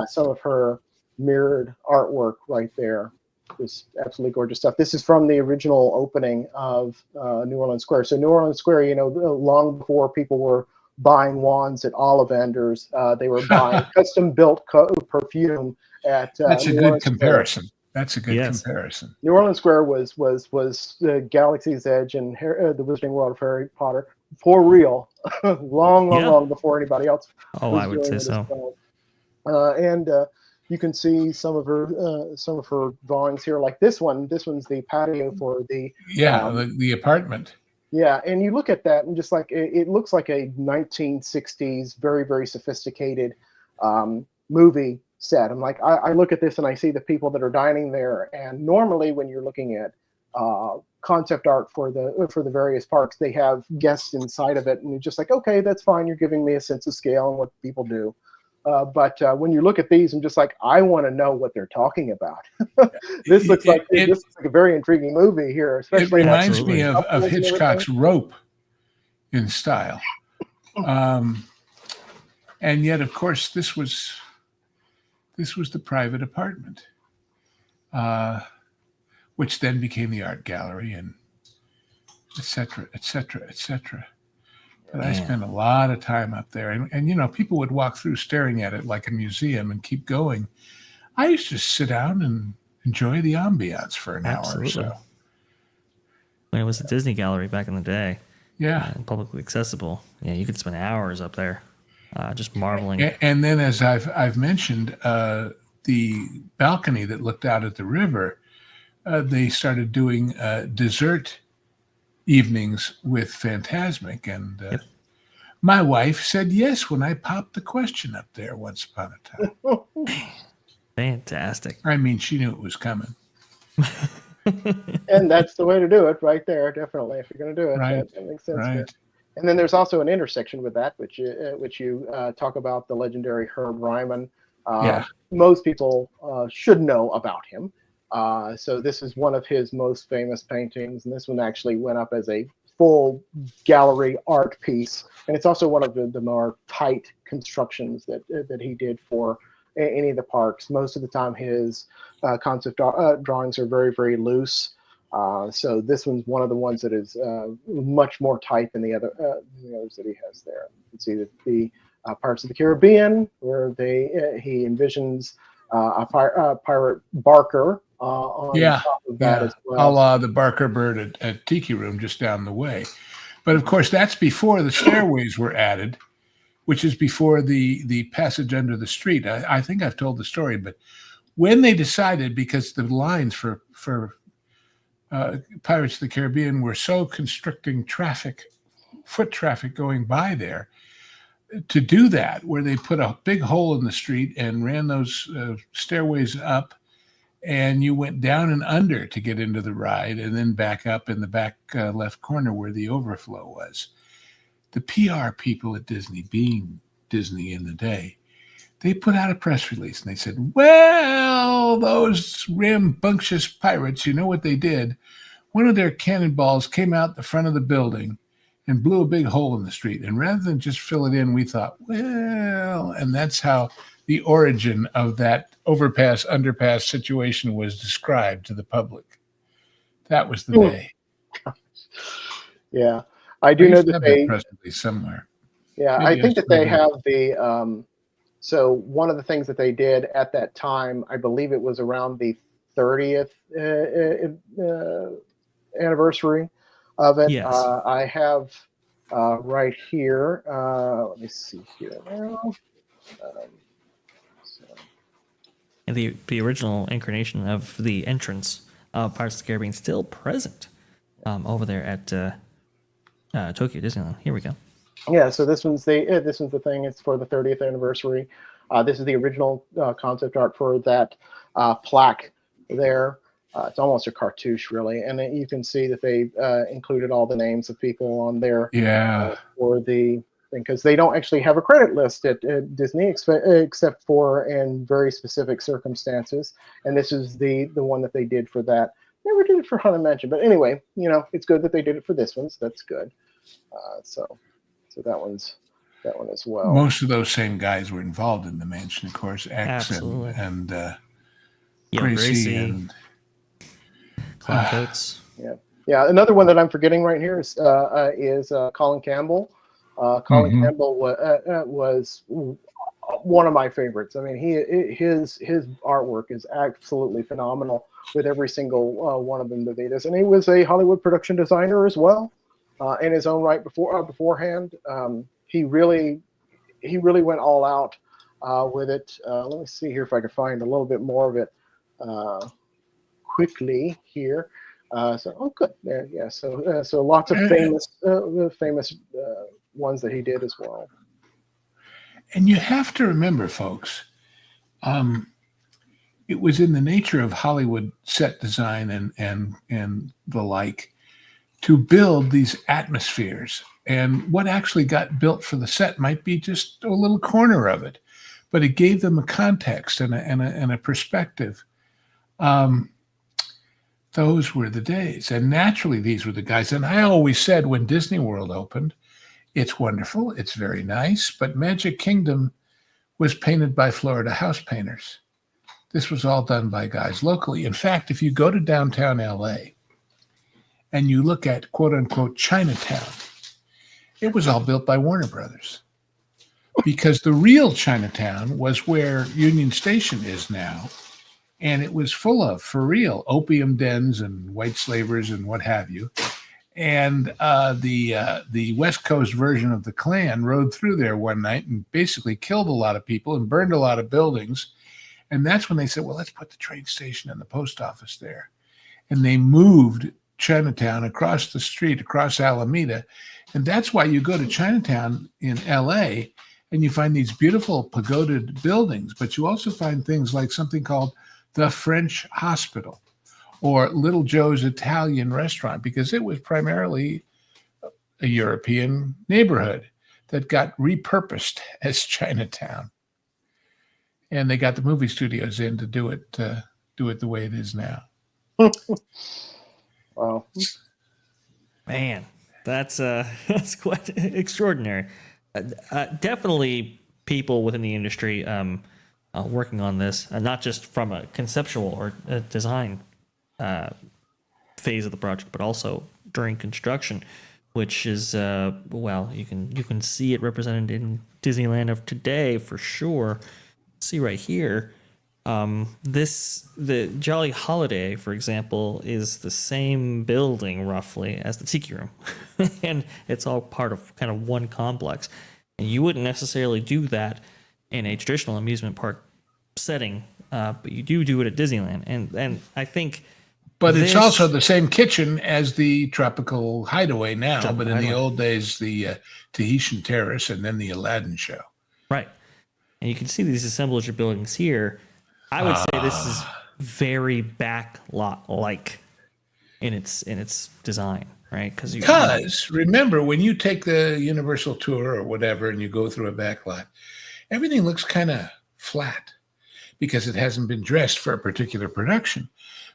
some of her mirrored artwork right there. This absolutely gorgeous stuff. This is from the original opening of New Orleans Square. So New Orleans Square, long before people were buying wands at Ollivanders, they were buying custom-built perfume at. That's a good comparison. That's a good comparison. New Orleans Square was the Galaxy's Edge and the Wizarding World of Harry Potter for real, long before anybody else. Oh, I would say so. You can see some of her drawings here, like this one. This one's the patio for the the apartment. Yeah, and you look at that and just like it looks like a 1960s, very very sophisticated movie set. I'm like, I look at this and I see the people that are dining there, and normally when you're looking at concept art for the various parks. They have guests inside of it, and you're just like, okay, that's fine. You're giving me a sense of scale and what people do. But when you look at these, I'm just like, I want to know what they're talking about. This looks like a very intriguing movie here, especially. It reminds me of Hitchcock's Rope in style, and yet, of course, this was the private apartment, which then became the art gallery, and et cetera, et cetera, et cetera. But I spent a lot of time up there, and people would walk through staring at it like a museum and keep going. I used to sit down and enjoy the ambiance for an hour or so. When it was a Disney gallery back in the day, and publicly accessible, you could spend hours up there, just marveling. And then, as I've mentioned, the balcony that looked out at the river, they started doing dessert evenings with Fantasmic, and my wife said yes when I popped the question up there once upon a time. Fantastic. I mean, she knew it was coming. And that's the way to do it right there, definitely, if you're going to do it. Right. That makes sense. Right. And then there's also an intersection with that, which you talk about, the legendary Herb Ryman. Most people should know about him. So this is one of his most famous paintings, and this one actually went up as a full gallery art piece. And it's also one of the more tight constructions that he did for any of the parks. Most of the time, his concept drawings are very, very loose. So this one's one of the ones that is much more tight than the others that he has there. You can see that the Pirates of the Caribbean, where he envisions a pirate Barker on top of that as well. A la the Barker bird at Tiki Room just down the way. But of course, that's before the stairways were added, which is before the passage under the street. I think I've told the story, but when they decided, because the lines for Pirates of the Caribbean were so constricting foot traffic going by there, to do that, where they put a big hole in the street and ran those stairways up, and you went down and under to get into the ride, and then back up in the back left corner where the overflow was. The PR people at Disney, being Disney in the day, they put out a press release and they said, well, those rambunctious pirates, you know what they did? One of their cannonballs came out the front of the building and blew a big hole in the street. And rather than just fill it in, we thought, well, and that's how the origin of that underpass situation was described to the public. That was the day. Yeah, I do know that they press release somewhere. Yeah, maybe I think that they have the. So one of the things that they did at that time, I believe it was around the 30th anniversary of it. Yes. I have right here. Let me see here now. And the original incarnation of the entrance of Pirates of the Caribbean still present over there at Tokyo Disneyland. Here we go. Yeah, so this one's the thing. It's for the 30th anniversary. This is the original concept art for that plaque there. It's almost a cartouche, really, and you can see that they included all the names of people on there. For the thing, because they don't actually have a credit list at Disney except for in very specific circumstances. And this is the one that they did for that. Never did it for Haunted Mansion, but anyway, it's good that they did it for this one. So that's good. So that one as well. Most of those same guys were involved in the mansion, of course. X and Gracie and Clown Coates. Yeah. Another one that I'm forgetting right here is Colin Campbell. Colin Campbell was one of my favorites. I mean, his artwork is absolutely phenomenal with every single one of them that he does, and he was a Hollywood production designer as well. In his own right beforehand. He really went all out with it. Let me see here if I can find a little bit more of it quickly here. Good there. Yeah. So lots of famous ones that he did as well. And you have to remember, folks, it was in the nature of Hollywood set design and the like to build these atmospheres. And what actually got built for the set might be just a little corner of it, but it gave them a context and a perspective. Those were the days. And naturally, these were the guys. And I always said when Disney World opened, it's wonderful, it's very nice, but Magic Kingdom was painted by Florida house painters. This was all done by guys locally. In fact, if you go to downtown LA and you look at quote unquote Chinatown, it was all built by Warner Brothers. Because the real Chinatown was where Union Station is now. And it was full of, for real, opium dens and white slavers and what have you. And the West Coast version of the Klan rode through there one night and basically killed a lot of people and burned a lot of buildings. And that's when they said, well, let's put the train station and the post office there. And they moved Chinatown across the street, across Alameda. And that's why you go to Chinatown in LA and you find these beautiful pagoda buildings, but you also find things like something called the French Hospital or Little Joe's Italian Restaurant, because it was primarily a European neighborhood that got repurposed as Chinatown. And they got the movie studios in to do it the way it is now. Wow. Man, that's quite extraordinary. Definitely people within the industry working on this, not just from a conceptual or a design phase of the project, but also during construction, which is well, you can see it represented in Disneyland of today for sure. See right here, the Jolly Holiday, for example, is the same building roughly as the Tiki Room, and it's all part of kind of one complex. And you wouldn't necessarily do that in a traditional amusement park setting, but you do it at Disneyland, and I think. But it's also the same kitchen as the Tropical Hideaway now, Tropical but in Hideaway. the old days, the Tahitian Terrace and then the Aladdin Show. Right. And you can see these assemblage of buildings here. I would say this is very Backlot-like in its design, right? Because remember, when you take the Universal tour or whatever and you go through a Backlot, everything looks kind of flat because it hasn't been dressed for a particular production.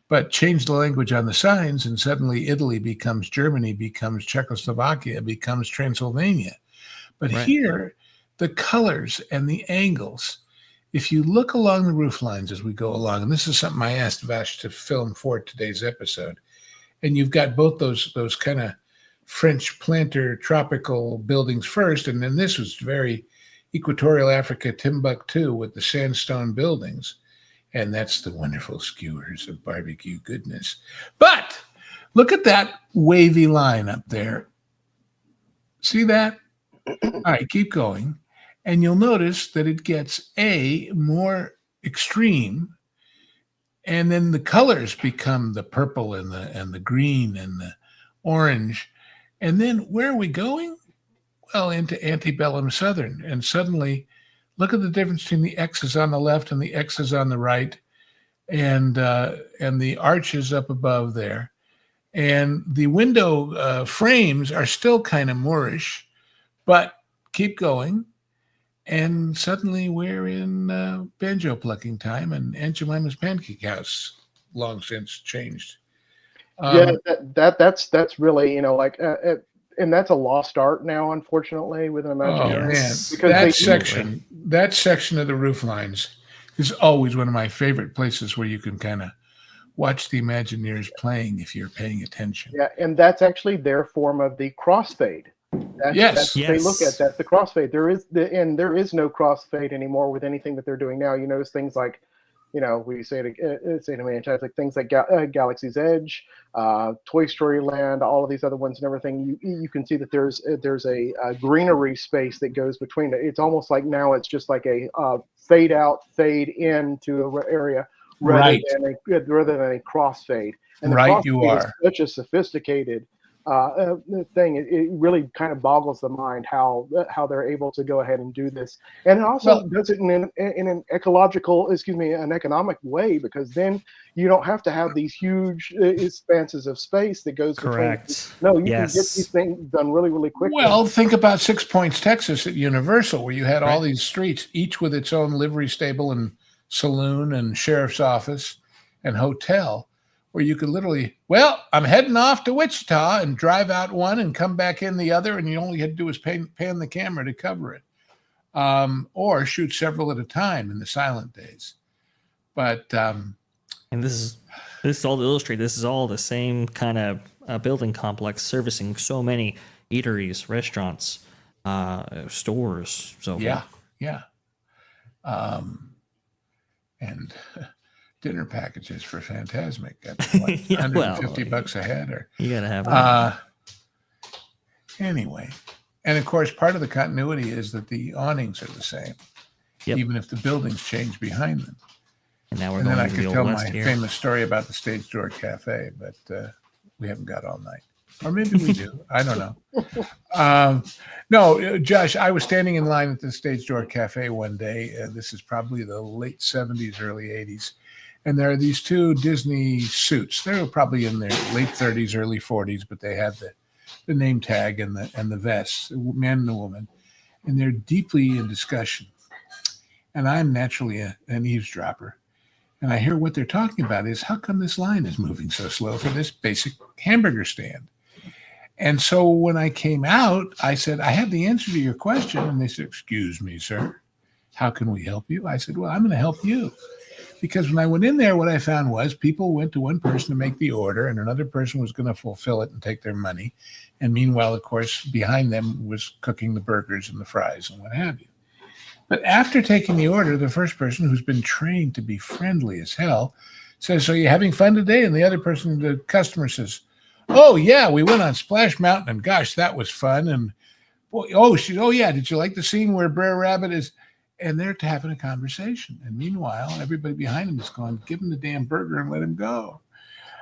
But change the language on the signs, and suddenly Italy becomes Germany, becomes Czechoslovakia, becomes Transylvania. But Right. here, the colors and the angles, if you look along the roof lines as we go along, and this is something I asked Vash to film for today's episode, and you've got both those kind of French planter tropical buildings first, and then this was very Equatorial Africa, Timbuktu with the sandstone buildings. And that's the wonderful skewers of barbecue goodness. But look at that wavy line up there. See that? All right, keep going. And you'll notice that it gets more extreme. And then the colors become the purple and the green and the orange. And then where are we going? Well, into antebellum Southern. And suddenly, look at the difference between the X's on the left and the X's on the right, and the arches up above there. And the window frames are still kind of Moorish, but keep going. And suddenly we're in banjo plucking time, and Aunt Jemima's Pancake House long since changed. Yeah, that's really, like, and that's a lost art now, unfortunately, with an Imagineering. Oh man, Because that section of the roof lines is always one of my favorite places where you can kind of watch the Imagineers playing if you're paying attention. Yeah, and that's actually their form of the crossfade. That's what they look at. That's the crossfade. There is no crossfade anymore with anything that they're doing now. You notice things like, we say it a million times, like things like Galaxy's Edge, Toy Story Land, all of these other ones and everything. You can see that there's a greenery space that goes between it. It's almost like now it's just like a fade out, fade in to an area rather than a crossfade. And the right, crossfade you are is such a sophisticated thing. It really kind of boggles the mind how they're able to go ahead and do this, and it also does it in an ecological, an economic way, because then you don't have to have these huge expanses of space that goes Correct. between. No, you can get these things done really, really quickly. Well, think about Six Points, Texas at Universal, where you had all these streets, each with its own livery stable and saloon and sheriff's office and hotel, where you could literally, I'm heading off to Wichita, and drive out one and come back in the other, and you only had to do was pan the camera to cover it, or shoot several at a time in the silent days. But and this is all to illustrate. This is all the same kind of building complex, servicing so many eateries, restaurants, stores. So yeah, and dinner packages for Fantasmic at $150 a head, or you gotta have that. Anyway, and of course, part of the continuity is that the awnings are the same, even if the buildings change behind them. And now then I could tell my famous story about the Stage Door Cafe, but we haven't got all night, or maybe we do. I don't know. No, Josh, I was standing in line at the Stage Door Cafe one day. This is probably the late 70s, early 80s. And there are these two Disney suits. They were probably in their late 30s, early 40s, but they had the name tag and the vests, the man and the woman. And they're deeply in discussion. And I'm naturally an eavesdropper. And I hear what they're talking about is, how come this line is moving so slow for this basic hamburger stand? And so when I came out, I said, I have the answer to your question. And they said, excuse me, sir, how can we help you? I said, well, I'm going to help you. Because when I went in there, what I found was people went to one person to make the order, and another person was going to fulfill it and take their money. And meanwhile, of course, behind them was cooking the burgers and the fries and what have you. But after taking the order, the first person, who's been trained to be friendly as hell, says, so you having fun today? And the other person, the customer, says, oh, yeah, we went on Splash Mountain, and gosh, that was fun. And boy, oh, yeah, did you like the scene where Brer Rabbit is? And they're having a conversation. And meanwhile, everybody behind him is going, give him the damn burger and let him go.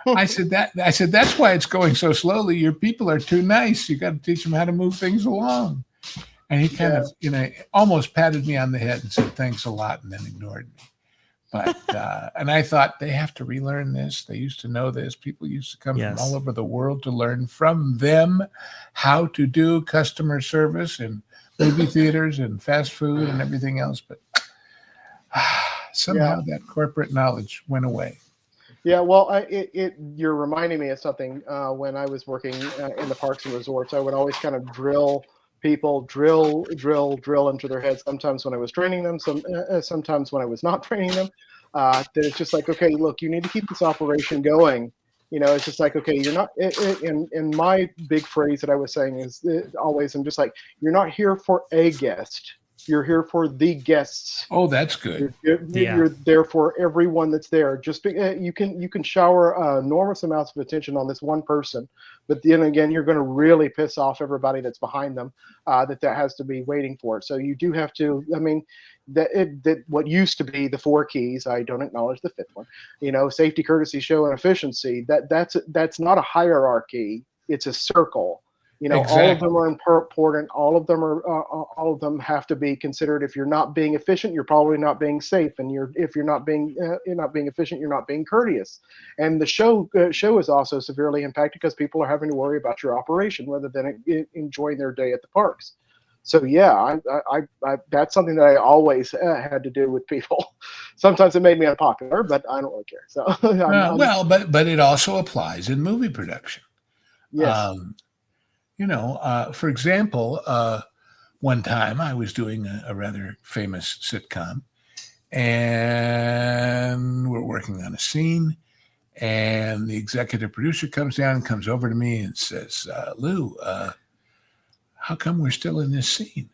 I said, that's why it's going so slowly. Your people are too nice. You got to teach them how to move things along. And he kind of, almost patted me on the head and said, thanks a lot, and then ignored me. But, and I thought, they have to relearn this. They used to know this. People used to come from all over the world to learn from them how to do customer service and movie theaters and fast food and everything else. But somehow that corporate knowledge went away. Yeah, well, you're reminding me of something. When I was working in the parks and resorts, I would always kind of drill people, drill into their heads. Sometimes when I was training them, sometimes when I was not training them. That it's just like, okay, look, you need to keep this operation going. It's just like, okay, you're not. In my big phrase that I was saying is always, I'm just like, you're not here for a guest. You're here for the guests. Oh, that's good. You're there for everyone that's there. Just you can shower enormous amounts of attention on this one person, but then again, you're going to really piss off everybody that's behind them. That has to be waiting for it. So you do have to. I mean, that what used to be the 4 keys. I don't acknowledge the 5th one. Safety, courtesy, show, and efficiency. That's not a hierarchy. It's a circle. Exactly. All of them are important. All of them have to be considered. If you're not being efficient, you're probably not being safe. And if you're not being efficient, you're not being courteous. And the show is also severely impacted because people are having to worry about your operation rather than enjoying their day at the parks. So yeah, I that's something that I always had to do with people. Sometimes it made me unpopular, but I don't really care. So but it also applies in movie production. Yes. For example, one time I was doing a rather famous sitcom, and we're working on a scene, and the executive producer comes down and comes over to me and says, Lou, how come we're still in this scene?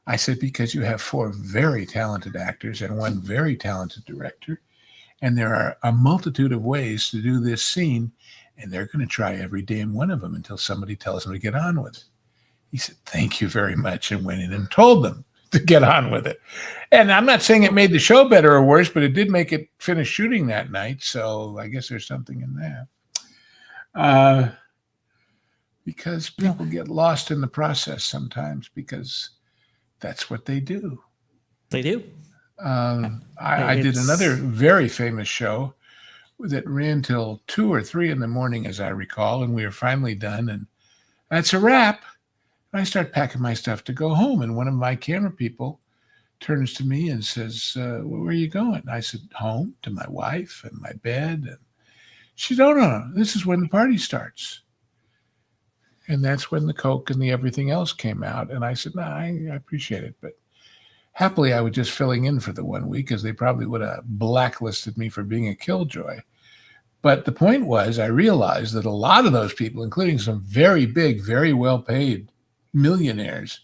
I said, because you have 4 very talented actors and 1 very talented director, and there are a multitude of ways to do this scene, and they're going to try every damn one of them until somebody tells them to get on with it. He said, thank you very much, and went in and told them to get on with it. And I'm not saying it made the show better or worse, but it did make it finish shooting that night, so I guess there's something in that. because people get lost in the process sometimes because that's what they do. They do. I did another very famous show that ran till 2 or 3 in the morning, as I recall, and we were finally done, and that's a wrap. And I start packing my stuff to go home, and one of my camera people turns to me and says, where are you going? I said, home, to my wife and my bed. And she said, oh, no, this is when the party starts. And that's when the Coke and the everything else came out. And I said, no, I appreciate it. But happily, I was just filling in for the 1 week, because they probably would have blacklisted me for being a killjoy. But the point was, I realized that a lot of those people, including some very big, very well-paid millionaires,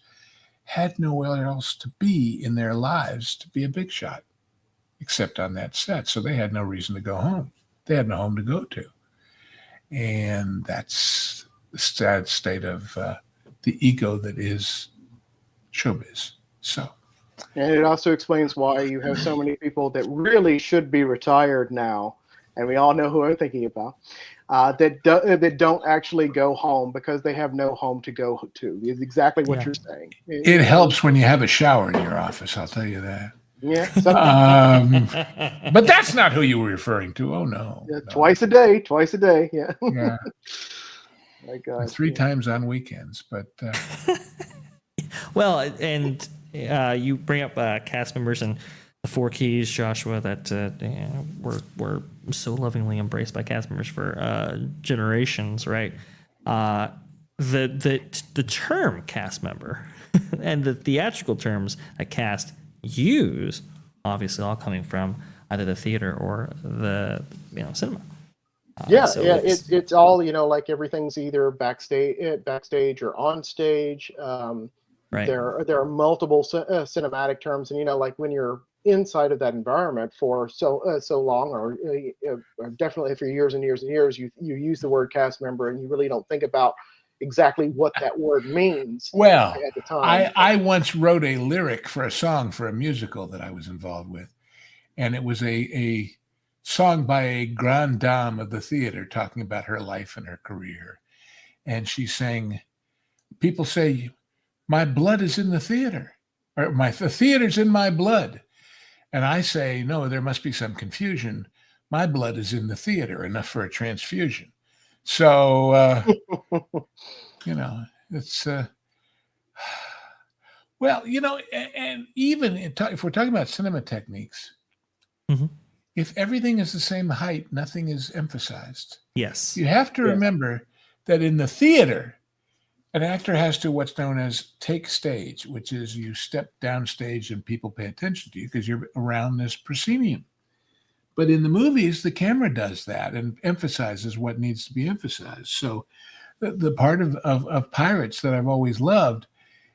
had nowhere else to be in their lives to be a big shot, except on that set. So they had no reason to go home. They had no home to go to. And that's the sad state of the ego that is showbiz. So. And it also explains why you have so many people that really should be retired now, and we all know who I'm thinking about, that don't actually go home because they have no home to go to. Is exactly what you're saying. It helps when you have a shower in your office, I'll tell you that. Yeah. But that's not who you were referring to. Oh, no. Yeah, no. Twice a day. Yeah. Yeah. My God. 3 times on weekends, but Well, and you bring up cast members and the 4 keys, Joshua, that were so lovingly embraced by cast members for generations, right? The term cast member and the theatrical terms that cast use, obviously all coming from either the theater or the cinema. It's all, like everything's either backstage or on stage. Right. There are multiple cinematic terms, and like when you're inside of that environment for so long, or definitely for years and years and years, you use the word cast member, and you really don't think about exactly what that word means. Well, at the time. I once wrote a lyric for a song for a musical that I was involved with, and it was a song by a grande dame of the theater talking about her life and her career. And she sang, people say, my blood is in the theater, or the theater's in my blood. And I say, no, there must be some confusion. My blood is in the theater, enough for a transfusion. So, it's, well, and even if we're talking about cinema techniques, mm-hmm. If everything is the same height, nothing is emphasized. Yes. You have to remember that in the theater, an actor has to what's known as take stage, which is you step down stage and people pay attention to you because you're around this proscenium. But in the movies, the camera does that and emphasizes what needs to be emphasized. So the part of Pirates that I've always loved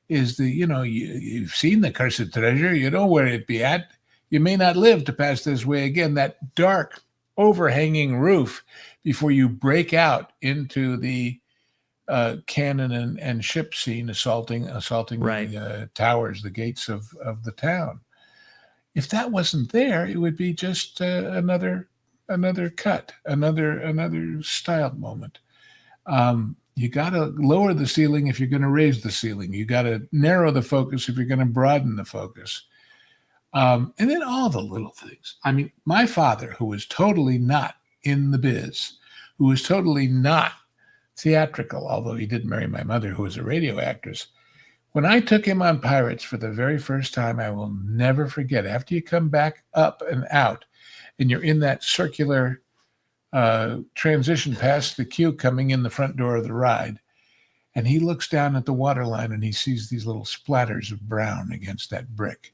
is you've seen the cursed treasure, you know where it be at. You may not live to pass this way again. That dark, overhanging roof before you break out into the cannon and ship scene assaulting right. the towers, the gates of the town. If that wasn't there, it would be just another cut, another styled moment. You got to lower the ceiling if you're going to raise the ceiling. You got to narrow the focus if you're going to broaden the focus. And then all the little things. I mean, my father, who was totally not in the biz, who was totally not theatrical, although he did marry my mother, who was a radio actress. When I took him on Pirates for the very first time, I will never forget, after you come back up and out, and you're in that circular transition past the queue coming in the front door of the ride, and he looks down at the waterline and he sees these little splatters of brown against that brick.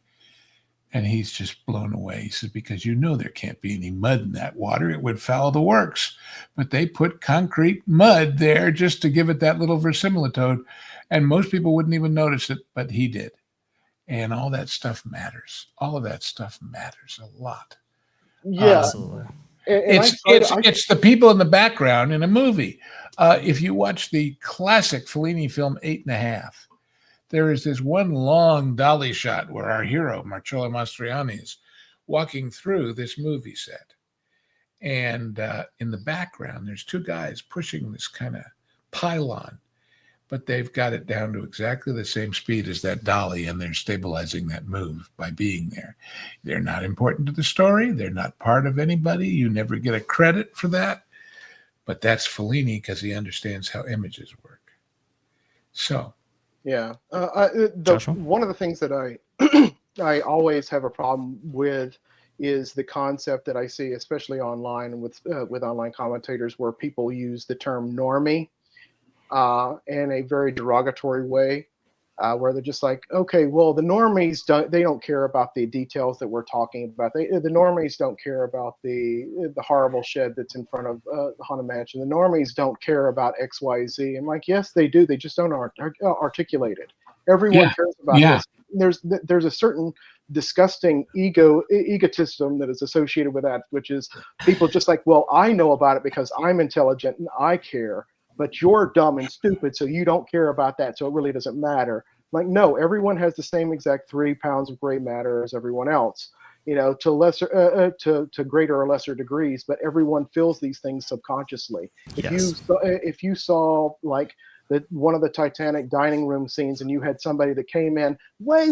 And he's just blown away. He says, because there can't be any mud in that water. It would foul the works. But they put concrete mud there just to give it that little verisimilitude. And most people wouldn't even notice it, but he did. And all that stuff matters. All of that stuff matters a lot. Yeah. Absolutely. It's the people in the background in a movie. If you watch the classic Fellini film 8½, there is this one long dolly shot where our hero, Marcello Mastroianni, is walking through this movie set. And in the background, there's 2 guys pushing this kind of pylon. but they've got it down to exactly the same speed as that dolly, and they're stabilizing that move by being there. They're not important to the story. They're not part of anybody. You never get a credit for that. But that's Fellini because he understands how images work. So, yeah, Joshua? one of the things that I always have a problem with is the concept that I see, especially online with online commentators, where people use the term normie in a very derogatory way, where they're just like, okay, well, the normies don't care about the details that we're talking about. The normies don't care about the horrible shed that's in front of the Haunted Mansion. The normies don't care about X, Y, Z. I'm like, yes, they do. They just don't articulate it. Everyone cares about this. There's a certain disgusting egotism that is associated with that, which is people just like, well, I know about it because I'm intelligent and I care, but you're dumb and stupid, so you don't care about that, so it really doesn't matter. Like, no, everyone has the same exact 3 pounds of gray matter as everyone else, to lesser, to greater or lesser degrees, but everyone feels these things subconsciously. If you saw like one of the Titanic dining room scenes, and you had somebody that came in way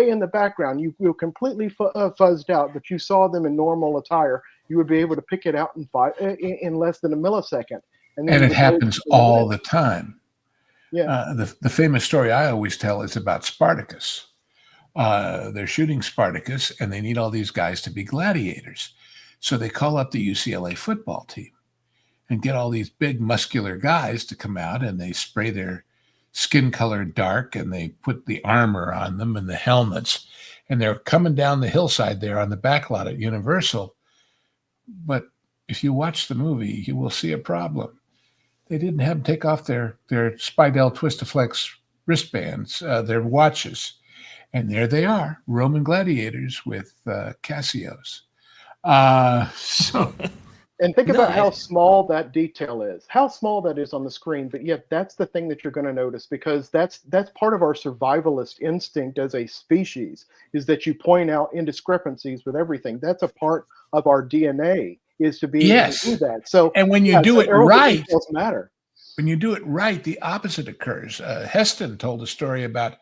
in the background, you were completely fuzzed out, but you saw them in normal attire, you would be able to pick it out in less than a millisecond. And it happens all the time. Yeah. The famous story I always tell is about Spartacus. They're shooting Spartacus, and they need all these guys to be gladiators. So they call up the UCLA football team and get all these big muscular guys to come out, and they spray their skin color dark, and they put the armor on them and the helmets, and they're coming down the hillside there on the backlot at Universal. But if you watch the movie, you will see a problem. They didn't have them take off their Spidell Twistaflex wristbands, their watches. And there they are, Roman gladiators with Casios. And think about how small that detail is, how small that is on the screen. But yet that's the thing that you're going to notice, because that's part of our survivalist instinct as a species, is that you point out indiscrepancies with everything. That's a part of our DNA, is to be able to do that. So, and when you do it right, it doesn't matter. When you do it right, the opposite occurs. Heston told a story about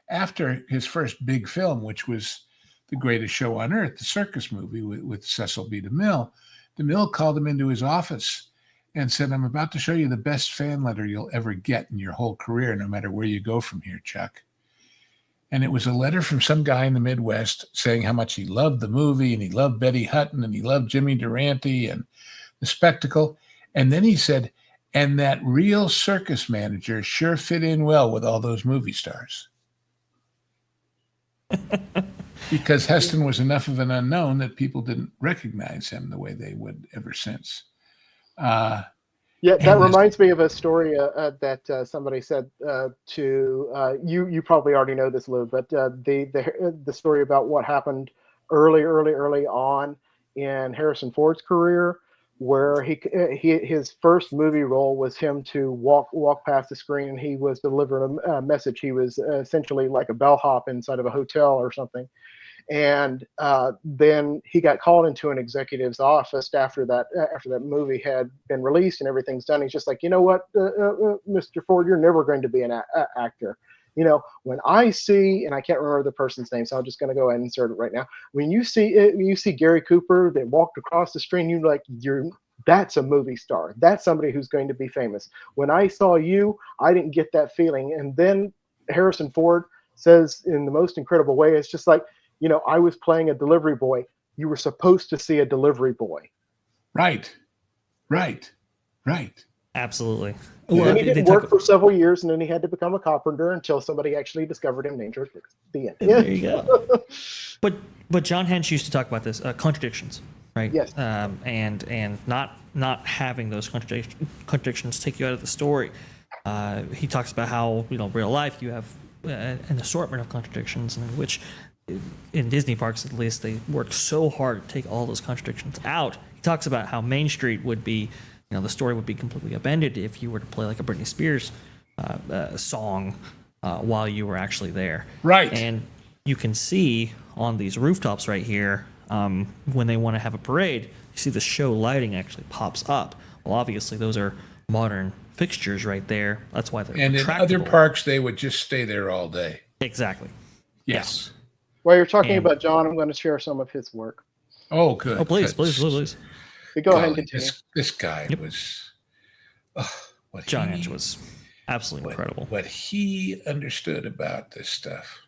after his first big film, which was The Greatest Show on Earth, the circus movie with Cecil B. DeMille. DeMille called him into his office and said, I'm about to show you the best fan letter you'll ever get in your whole career, no matter where you go from here, Chuck. And it was a letter from some guy in the Midwest saying how much he loved the movie, and he loved Betty Hutton, and he loved Jimmy Durante and the spectacle. And then he said, and that real circus manager sure fit in well with all those movie stars. Because Heston was enough of an unknown that people didn't recognize him the way they would ever since. That reminds me of a story that somebody said to you. Probably already know this, Lou, but the story about what happened early on in Harrison Ford's career, where his first movie role was him to walk past the screen, and he was delivering a message. He was essentially like a bellhop inside of a hotel or something. And then he got called into an executive's office after that movie had been released and everything's done. He's just like, you know what, Mr. Ford, you're never going to be an actor. When I see, and I can't remember the person's name, so I'm just going to go ahead and insert it right now. When you see Gary Cooper that walked across the screen, that's a movie star. That's somebody who's going to be famous. When I saw you, I didn't get that feeling. And then Harrison Ford says in the most incredible way, it's just like, I was playing a delivery boy. You were supposed to see a delivery boy. Right. Absolutely. And then he didn't work for several years, and then he had to become a carpenter until somebody actually discovered him, named George Lucas. The end. There you go. But John Hench used to talk about this contradictions, right? Yes. And not having those contradictions take you out of the story. He talks about how real life you have an assortment of contradictions, in which in Disney parks at least they work so hard to take all those contradictions out. He talks about how Main Street would be, the story would be completely upended if you were to play like a Britney Spears song while you were actually there. Right. And you can see on these rooftops right here, when they want to have a parade, you see the show lighting actually pops up. Well, obviously those are modern fixtures right there. That's why they're And in other retractable. parks, they would just stay there all day. Exactly. Yes. While you're talking And- about John, I'm going to share some of his work. Oh, good. Oh, please, good. please, please. But go ahead and Golly, continue. this guy Yep. was what John he, Inch was absolutely incredible. What he understood about this stuff.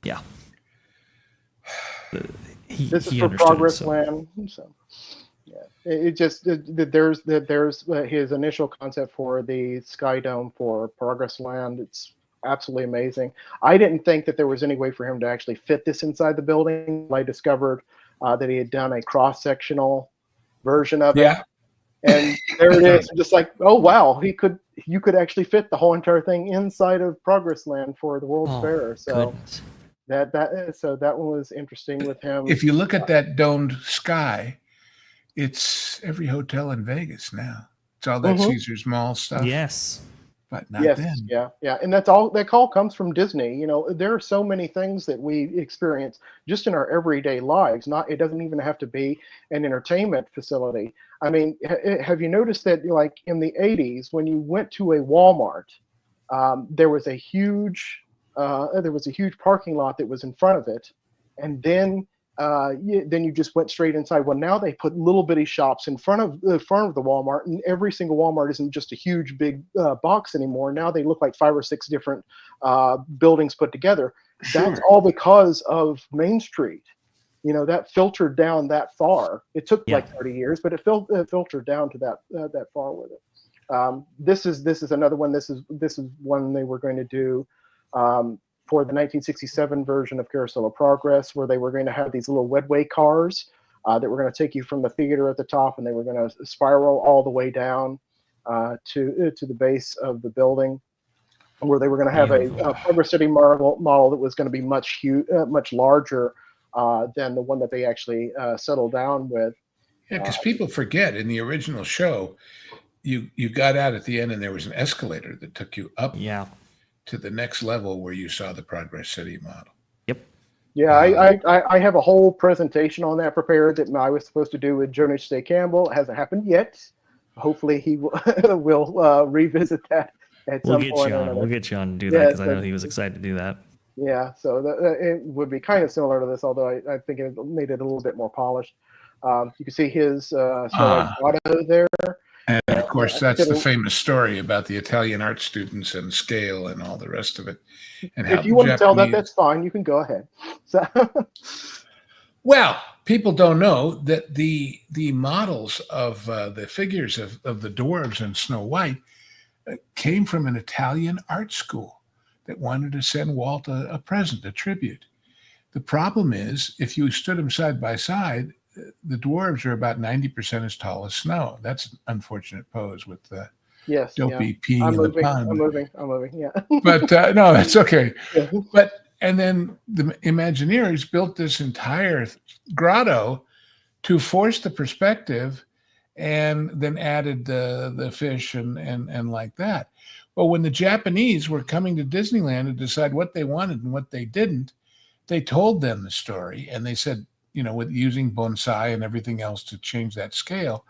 Yeah. This is he for understood it Progress so- Land. So, yeah, there's his initial concept for the Sky Dome for Progress Land. It's absolutely amazing. I didn't think that there was any way for him to actually fit this inside the building. I discovered that he had done a cross-sectional version of it. Yeah. And there it is, just like, oh wow, you could actually fit the whole entire thing inside of Progress Land for the World's Oh, Fair. So goodness. that one was interesting with him. If you look at that domed sky, it's every hotel in Vegas now. It's all that Caesar's Mall stuff. Yes. But not Yes, then. yeah, and that all comes from Disney. You know, there are so many things that we experience just in our everyday lives. It doesn't even have to be an entertainment facility. I mean, have you noticed that, like in the '80s, when you went to a Walmart, there was a huge parking lot that was in front of it, and then you just went straight inside. Well, now they put little bitty shops in front of the Walmart, and every single Walmart isn't just a huge big box anymore. Now they look like 5 or 6 different buildings put together. Sure. That's all because of Main Street. You know, that filtered down that far. It took like 30 years, but it filtered down to that far with it. This is another one. This is one they were going to do for the 1967 version of Carousel of Progress, where they were going to have these little Wedway cars that were going to take you from the theater at the top, and they were going to spiral all the way down to the base of the building, where they were going to have a Progress City model that was going to be much larger than the one that they actually settled down with. Yeah, because people forget in the original show, you got out at the end and there was an escalator that took you up to the next level where you saw the Progress City model. Yep. Yeah, I have a whole presentation on that prepared that I was supposed to do with Jonas J. Campbell. It hasn't happened yet. Hopefully he will revisit that at some point. We'll get you on to do that, because I know he was excited to do that. Yeah, so it would be kind of similar to this, although I think it made it a little bit more polished. You can see his grotto there. And of course, that's the famous story about the Italian art students and scale and all the rest of it. And how if you want to tell that, that's fine. You can go ahead. So, well, people don't know that the models of the figures of the dwarves and Snow White came from an Italian art school that wanted to send Walt a present, a tribute. The problem is, if you stood them side by side, the dwarves are about 90% as tall as Snow. That's an unfortunate pose with Dopey peeing in the pond. I'm moving, yeah. But no, that's okay. Yeah. And then the Imagineers built this entire grotto to force the perspective, and then added the fish and like that. Well, when the Japanese were coming to Disneyland to decide what they wanted and what they didn't, they told them the story, and they said, you know, with using bonsai and everything else to change that scale.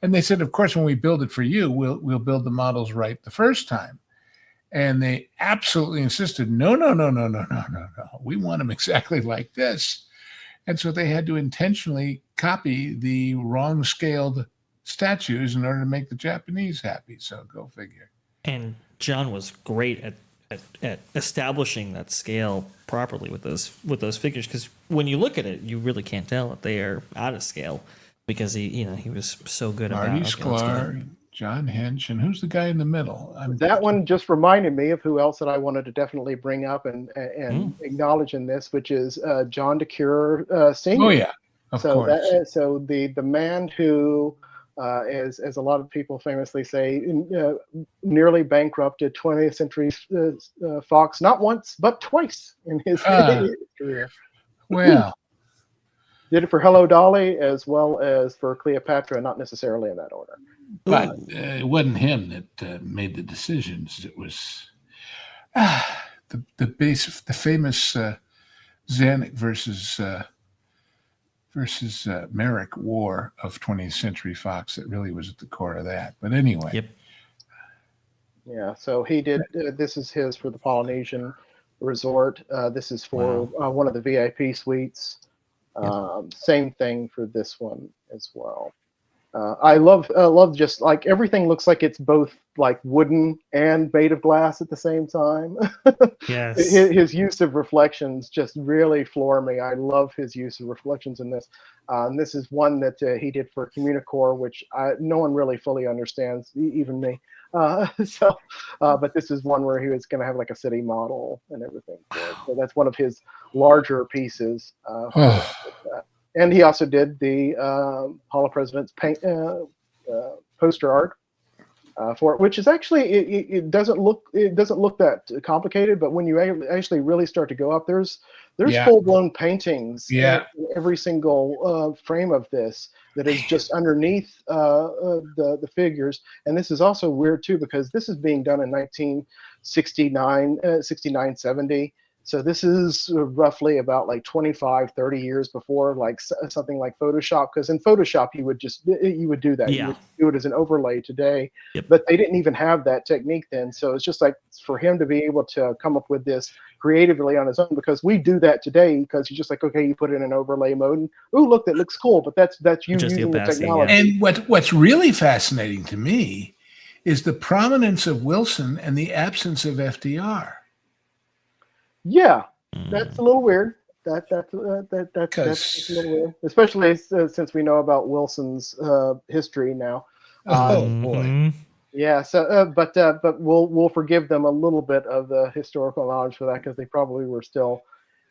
And they said, of course, when we build it for you, we'll build the models right the first time. And they absolutely insisted, no. We want them exactly like this. And so they had to intentionally copy the wrong scaled statues in order to make the Japanese happy. So go figure. And John was great at establishing that scale properly with those figures, because when you look at it, you really can't tell that they are out of scale, because he was so good about Marty Sklar, John Hench, and who's the guy in the middle? That one just reminded me of who else that I wanted to definitely bring up and acknowledge in this, which is John DeCure Sr. Oh yeah, of course. So the man who, as a lot of people famously say, nearly bankrupted 20th Century Fox not once but twice in his career. Well, did it for Hello Dolly as well as for Cleopatra, not necessarily in that order. But it wasn't him that made the decisions. It was the famous Zanuck versus versus Merrick War of 20th Century Fox that really was at the core of that. But anyway. Yep. Yeah, so he did. This is his for the Polynesian resort. This is for one of the VIP suites. Same thing for this one as well. I love just like everything looks like it's both like wooden and made of glass at the same time. Yes. His use of reflections just really floor me. I love his use of reflections in this. And this is one that he did for Communicore, which no one really fully understands, even me. But this is one where he was going to have like a city model and everything. So that's one of his larger pieces. And he also did the Hall of Presidents poster art for it, which is actually it doesn't look that complicated, but when you actually really start to go up, there's full blown paintings. In every single frame of this that is just underneath the figures. And this is also weird too, because this is being done in 69, 70. So this is roughly about like 25, 30 years before like something like Photoshop. Because in Photoshop, you would do that. Yeah. You would do it as an overlay today. Yep. But they didn't even have that technique then. So it's just like for him to be able to come up with this creatively on his own, because we do that today because you're just like, okay, you put it in overlay mode and look, that looks cool. But that's you Just using the opacity, technology. And what's really fascinating to me is the prominence of Wilson and the absence of FDR. Yeah. That's a little weird. That's a little weird, especially since we know about Wilson's history now. Boy. Yeah. So, but we'll forgive them a little bit of the historical knowledge for that because they probably were still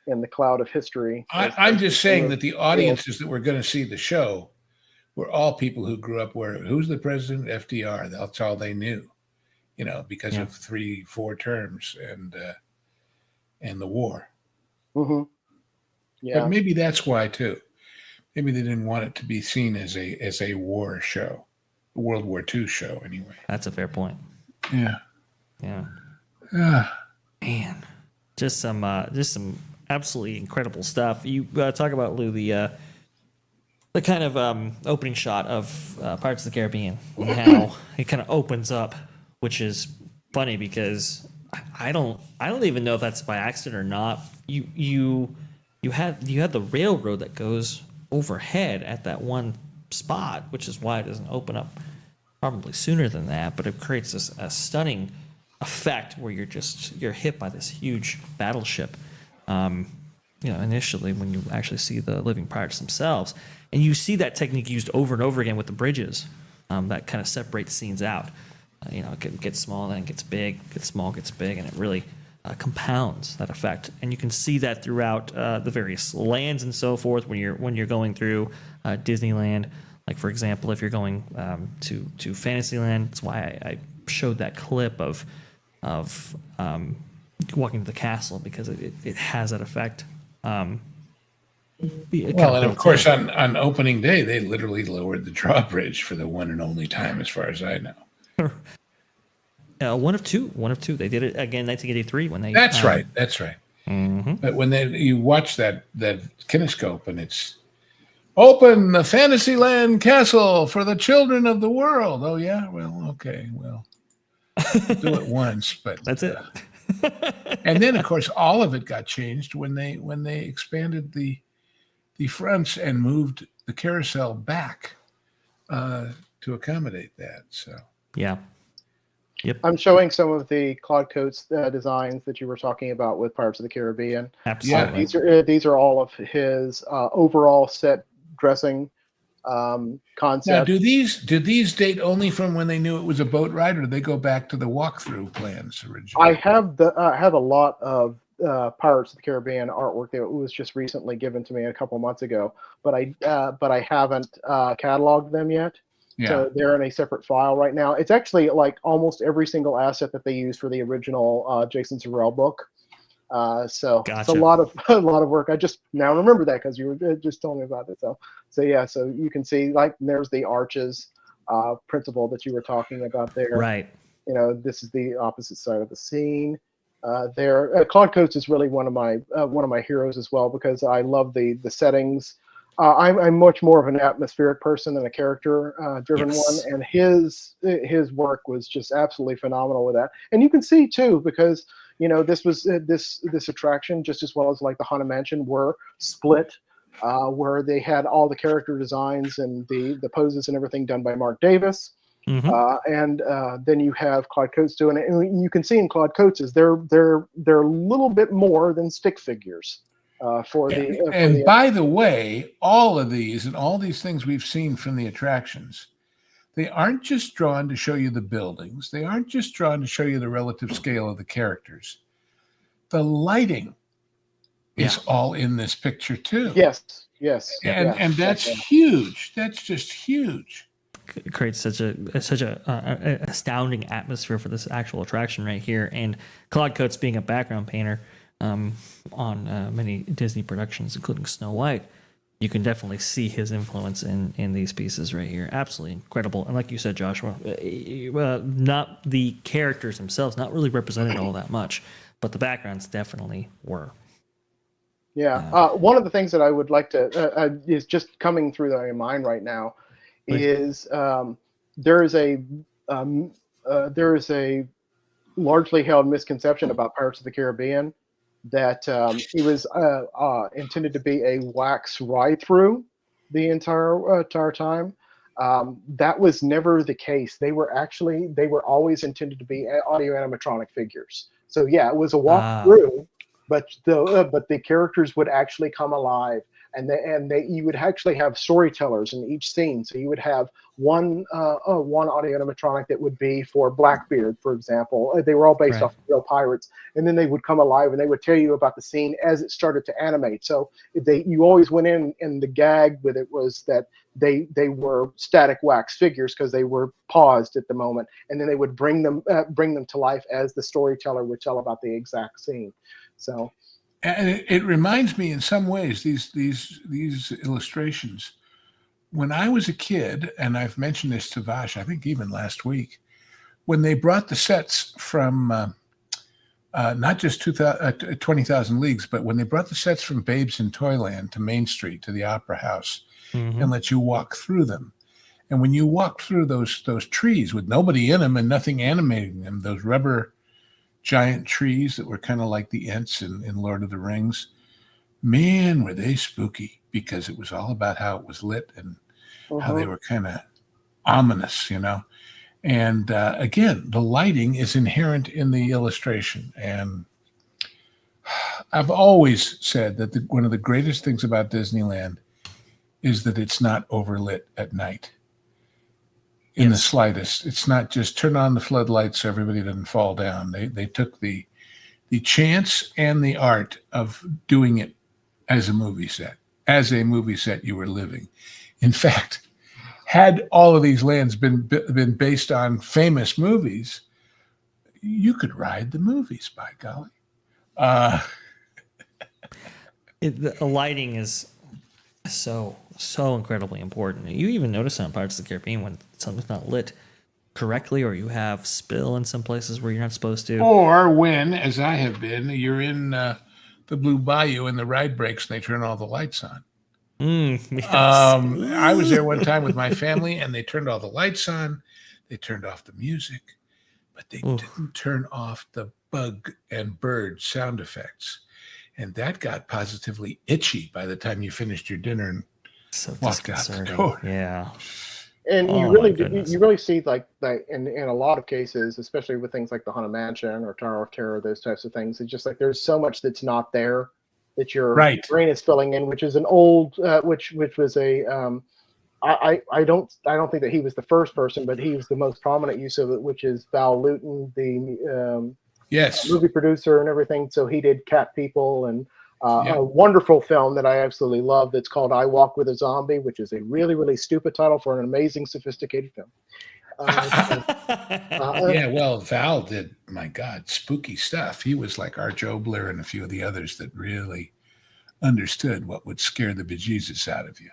in the cloud of history. I'm just saying that the audiences that were going to see the show were all people who grew up where who's the president? FDR. That's all they knew, because of 3-4 terms and the war. Mm-hmm. Yeah. But maybe that's why too. Maybe they didn't want it to be seen as a war show, a World War II show anyway. That's a fair point. Yeah. Man, just some absolutely incredible stuff. You talk about, Lou, the kind of opening shot of Pirates of the Caribbean and how it kind of opens up, which is funny because I don't even know if that's by accident or not. You had the railroad that goes overhead at that one spot, which is why it doesn't open up probably sooner than that. But it creates a stunning effect where you're hit by this huge battleship. Initially when you actually see the living pirates themselves, and you see that technique used over and over again with the bridges, that kind of separates scenes out. It gets small, then it gets big, gets small, gets big, and it really compounds that effect. And you can see that throughout the various lands and so forth when you're going through Disneyland. Like, for example, if you're going to Fantasyland, that's why I showed that clip of walking to the castle, because it has that effect. And of course, on opening day, they literally lowered the drawbridge for the one and only time, as far as I know. One of two. They did it again, 1983 when they. That's right. Mm-hmm. But when you watch that kinescope and it's open the Fantasyland castle for the children of the world. Oh yeah, well, okay, well, do it once, but that's it. And then, of course, all of it got changed when they expanded the fronts and moved the carousel back to accommodate that. So yeah. Yep. I'm showing some of the Claude Coates designs that you were talking about with Pirates of the Caribbean. Absolutely. These are all of his overall set dressing concepts. Now, do these date only from when they knew it was a boat ride, or do they go back to the walkthrough plans originally? I have a lot of Pirates of the Caribbean artwork that was just recently given to me a couple months ago, but I haven't cataloged them yet. Yeah. So they're in a separate file right now. It's actually like almost every single asset that they used for the original Jason Sorrell book. So Gotcha. It's a lot of work. I just now remember that because you were just telling me about it. So yeah, so you can see like there's the arches principle that you were talking about there. Right. This is the opposite side of the scene. Claude Coates is really one of my heroes as well, because I love the settings I'm much more of an atmospheric person than a character driven one, Yes. and his work was just absolutely phenomenal with that. And you can see too, because this was this attraction, just as well as like the Haunted Mansion, were split, where they had all the character designs and the poses and everything done by Mark Davis. And then you have Claude Coates doing it, and you can see in Claude Coates' they're a little bit more than stick figures. And by the way, all of these and all these things we've seen from the attractions, they aren't just drawn to show you the buildings. They aren't just drawn to show you the relative scale of the characters. The lighting is all in this picture too. Yes. And that's huge. That's just huge. It creates such a astounding atmosphere for this actual attraction right here. And Claude Coates being a background painter on many Disney productions, including Snow White, you can definitely see his influence in these pieces right here. Absolutely incredible. And like you said, Joshua, not the characters themselves, not really represented all that much, but the backgrounds definitely were. Yeah. One of the things that I would like to is just coming through my mind right now is there is a largely held misconception about Pirates of the Caribbean that it was intended to be a wax ride-through the entire time. That was never the case. They were always intended to be audio animatronic figures. So yeah, it was a walk-through, but the characters would actually come alive. And you would actually have storytellers in each scene. So you would have one audio animatronic that would be for Blackbeard, for example. They were all based off of real pirates, and then they would come alive and they would tell you about the scene as it started to animate. So you always went in, and the gag with it was that they were static wax figures because they were paused at the moment, and then they would bring them to life as the storyteller would tell about the exact scene. So. And it reminds me in some ways, these illustrations, when I was a kid, and I've mentioned this to Vash, I think even last week, when they brought the sets from not just 20,000 Leagues, but when they brought the sets from Babes in Toyland to Main Street, to the Opera House, and let you walk through them. And when you walk through those trees with nobody in them and nothing animating them, those rubber giant trees that were kind of like the Ents in Lord of the Rings, man, were they spooky, because it was all about how it was lit and how they were kind of ominous, And again, the lighting is inherent in the illustration. And I've always said that one of the greatest things about Disneyland is that it's not overlit at night. In the slightest. It's not just turn on the floodlights so everybody doesn't fall down. They took the chance and the art of doing it as a movie set. As a movie set you were living. In fact, had all of these lands been based on famous movies, you could ride the movies, by golly. The lighting is so incredibly important. You even notice on Pirates of the Caribbean when something's not lit correctly, or you have spill in some places where you're not supposed to. Or when, as I have been, you're in the Blue Bayou and the ride breaks and they turn all the lights on. Yes. I was there one time with my family and they turned all the lights on. They turned off the music, but they didn't turn off the bug and bird sound effects. And that got positively itchy by the time you finished your dinner and walked out the door. Yeah. And you really see like in a lot of cases, especially with things like the Haunted Mansion or Tower of Terror, those types of things, it's just like there's so much that's not there that your brain is filling in, which is an old which was a I don't think that he was the first person, but he was the most prominent use of it, which is Val Lewton, the movie producer and everything. So he did Cat People and a wonderful film that I absolutely love that's called I Walk with a Zombie, which is a really, really stupid title for an amazing, sophisticated film. Well, Val did, my God, spooky stuff. He was like our Joe Blair and a few of the others that really understood what would scare the bejesus out of you.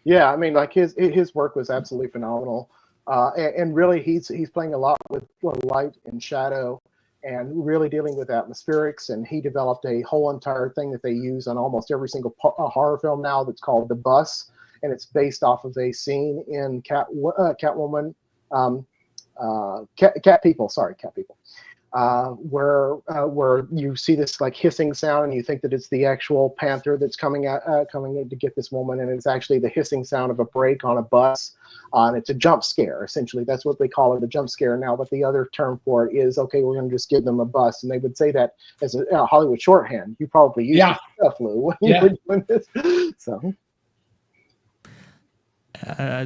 Yeah, I mean, like his work was absolutely phenomenal. And really, he's playing a lot with light and shadow and really dealing with atmospherics. And he developed a whole entire thing that they use on almost every single horror film now that's called The Bus. And it's based off of a scene in Catwoman, Cat People, where you see this like hissing sound, and you think that it's the actual panther that's coming in to get this woman, and it's actually the hissing sound of a brake on a bus, and it's a jump scare. Essentially, that's what they call it, a jump scare now. But the other term for it is, okay, we're going to just give them a bus, and they would say that as a Hollywood shorthand. You probably used stuff, Lou, when you were doing this. So.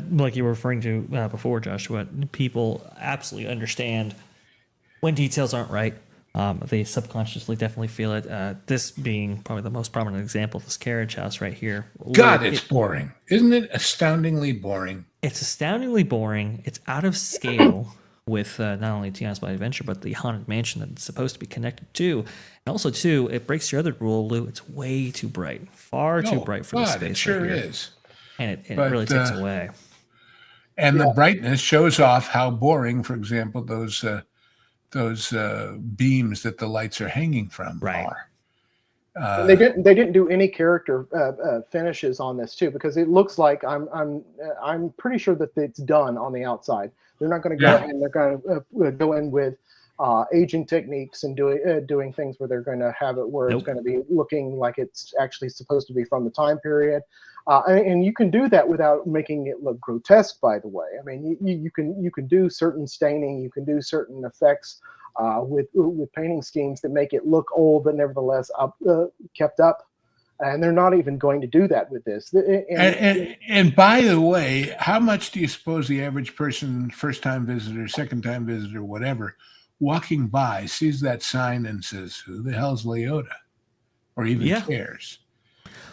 Like you were referring to before, Joshua, people absolutely understand when details aren't right. They subconsciously definitely feel it. This being probably the most prominent example of this carriage house right here. God, it's boring. Isn't it astoundingly boring? It's astoundingly boring. It's out of scale with not only Tiana's By Adventure, but the Haunted Mansion that it's supposed to be connected to. And also, too, it breaks your other rule, Lou. It's way too bright. Far too bright for the space. It sure right here. is. And it really takes away. And the brightness shows off how boring, for example, those beams that the lights are hanging from are. They didn't do any character finishes on this too, because it looks like I'm pretty sure that it's done on the outside. They're not going to go in. They're going to go in with aging techniques and doing things where they're going to have it where it's going to be looking like it's actually supposed to be from the time period. And you can do that without making it look grotesque, by the way. I mean, you can do certain staining, you can do certain effects with painting schemes that make it look old, but nevertheless kept up. And they're not even going to do that with this. And by the way, how much do you suppose the average person, first-time visitor, second-time visitor, whatever, walking by sees that sign and says, "Who the hell's Leota?" Or even cares?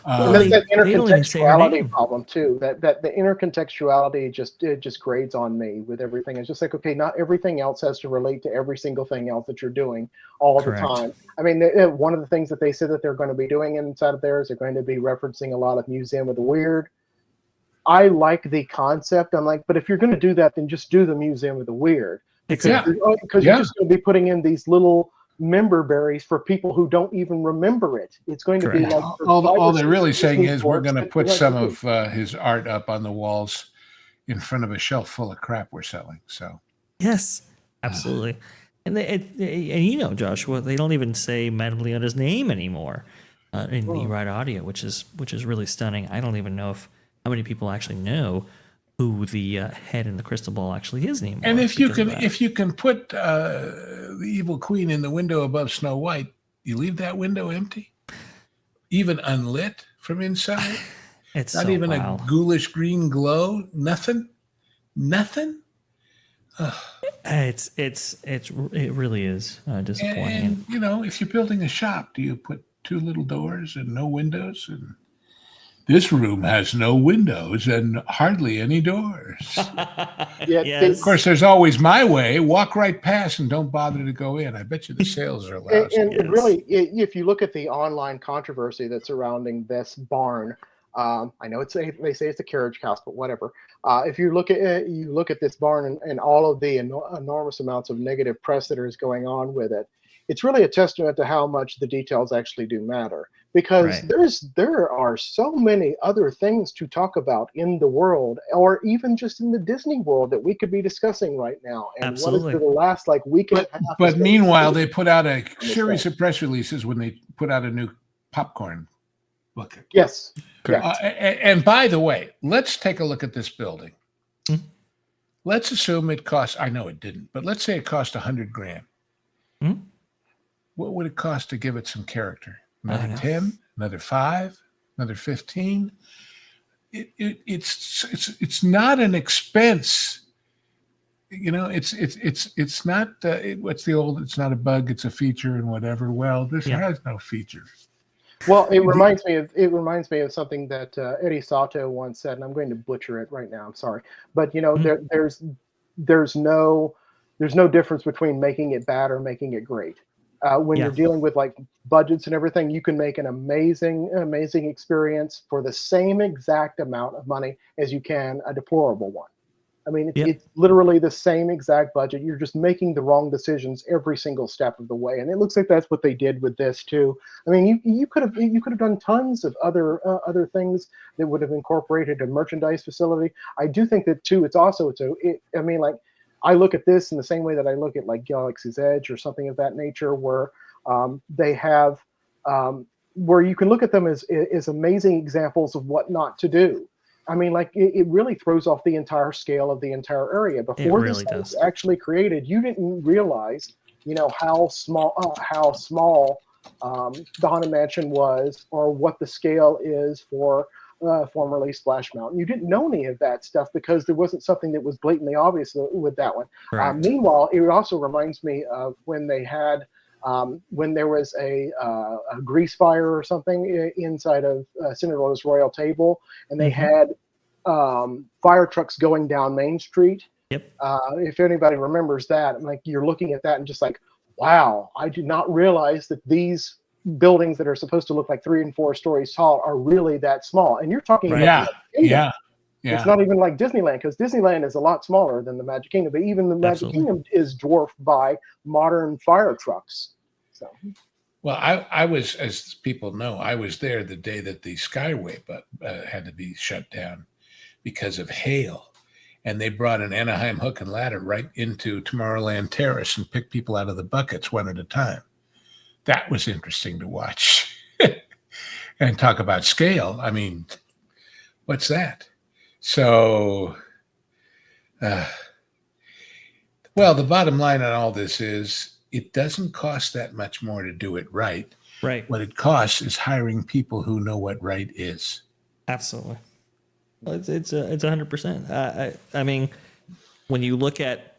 That intercontextuality problem too. That the intercontextuality just grades on me with everything. It's just like, okay, not everything else has to relate to every single thing else that you're doing all the time. I mean, one of the things that they said that they're going to be doing inside of there is they're going to be referencing a lot of Museum of the Weird. I like the concept. I'm like, but if you're going to do that, then just do the Museum of the Weird, because you're just going to be putting in these little member berries for people who don't even remember it. It's going to be like all they're really saying is we're going to put some of his art up on the walls in front of a shelf full of crap we're selling. So yes, absolutely. And Joshua, they don't even say Madame Leota's name anymore in the Ride Audio, which is really stunning. I don't even know how many people actually know who the head in the crystal ball actually is anymore. And if you can put the evil queen in the window above Snow White, you leave that window empty, even unlit from inside. It's not even a ghoulish green glow. Nothing. It really is disappointing. And if you're building a shop, do you put two little doors and no windows? And this room has no windows and hardly any doors. Yes. Of course, there's always my way. Walk right past and don't bother to go in. I bet you the sales are lousy. And really, if you look at the online controversy that's surrounding this barn, I know they say it's a carriage house, but whatever. If you look at this barn and all of the enormous amounts of negative press that is going on with it, it's really a testament to how much the details actually do matter. Because there are so many other things to talk about in the world, or even just in the Disney world, that we could be discussing right now. And absolutely. What is the last week and a half? But meanwhile, they put out a series of press releases when they put out a new popcorn bucket. Yes. And by the way, let's take a look at this building. Mm-hmm. Let's assume it cost, I know it didn't, but let's say it cost $100,000. Mm-hmm. What would it cost to give it some character? Another 10, another 5, another 15. It's not an expense. It's not what's the old? It's not a bug. It's a feature and whatever. Well, this has no feature. Well, it reminds me of something that Eddie Sato once said, and I'm going to butcher it right now. I'm sorry, but there's no difference between making it bad or making it great. When you're dealing with budgets and everything, you can make an amazing experience for the same exact amount of money as you can a deplorable one. I mean, Yep. it's literally the same exact budget. You're just making the wrong decisions every single step of the way, and it looks like that's what they did with this too. I mean, you could have done tons of other things that would have incorporated a merchandise facility. I do think that too. I mean, like, I look at this in the same way that I look at like Galaxy's Edge or something of that nature, where they have where you can look at them as amazing examples of what not to do. I mean, like, it really throws off the entire scale of the entire area. Before really this does. was actually created, you didn't realize, how small the Haunted Mansion was, or what the scale is for formerly Splash Mountain. You didn't know any of that stuff because there wasn't something that was blatantly obvious with that one. Correct. Meanwhile, it also reminds me of when they had when there was a grease fire or something inside of Cinderella's royal table, and they had fire trucks going down Main Street. Yep. If anybody remembers that, like, you're looking at that and just like, wow, I did not realize that these buildings that are supposed to look like 3 and 4 stories tall are really that small. And you're talking about Yeah. It's not even like Disneyland, because Disneyland is a lot smaller than the Magic Kingdom, but even the Magic Kingdom is dwarfed by modern fire trucks. So, well, I was, as people know, I was there the day that the Skyway had to be shut down because of hail. And they brought an Anaheim hook and ladder right into Tomorrowland Terrace and picked people out of the buckets one at a time. That was interesting to watch. And talk about scale. I mean, what's that? So, well, the bottom line on all this is it doesn't cost that much more to do it right. Right. What it costs is hiring people who know what right is. Absolutely. It's 100%. I mean, when you look at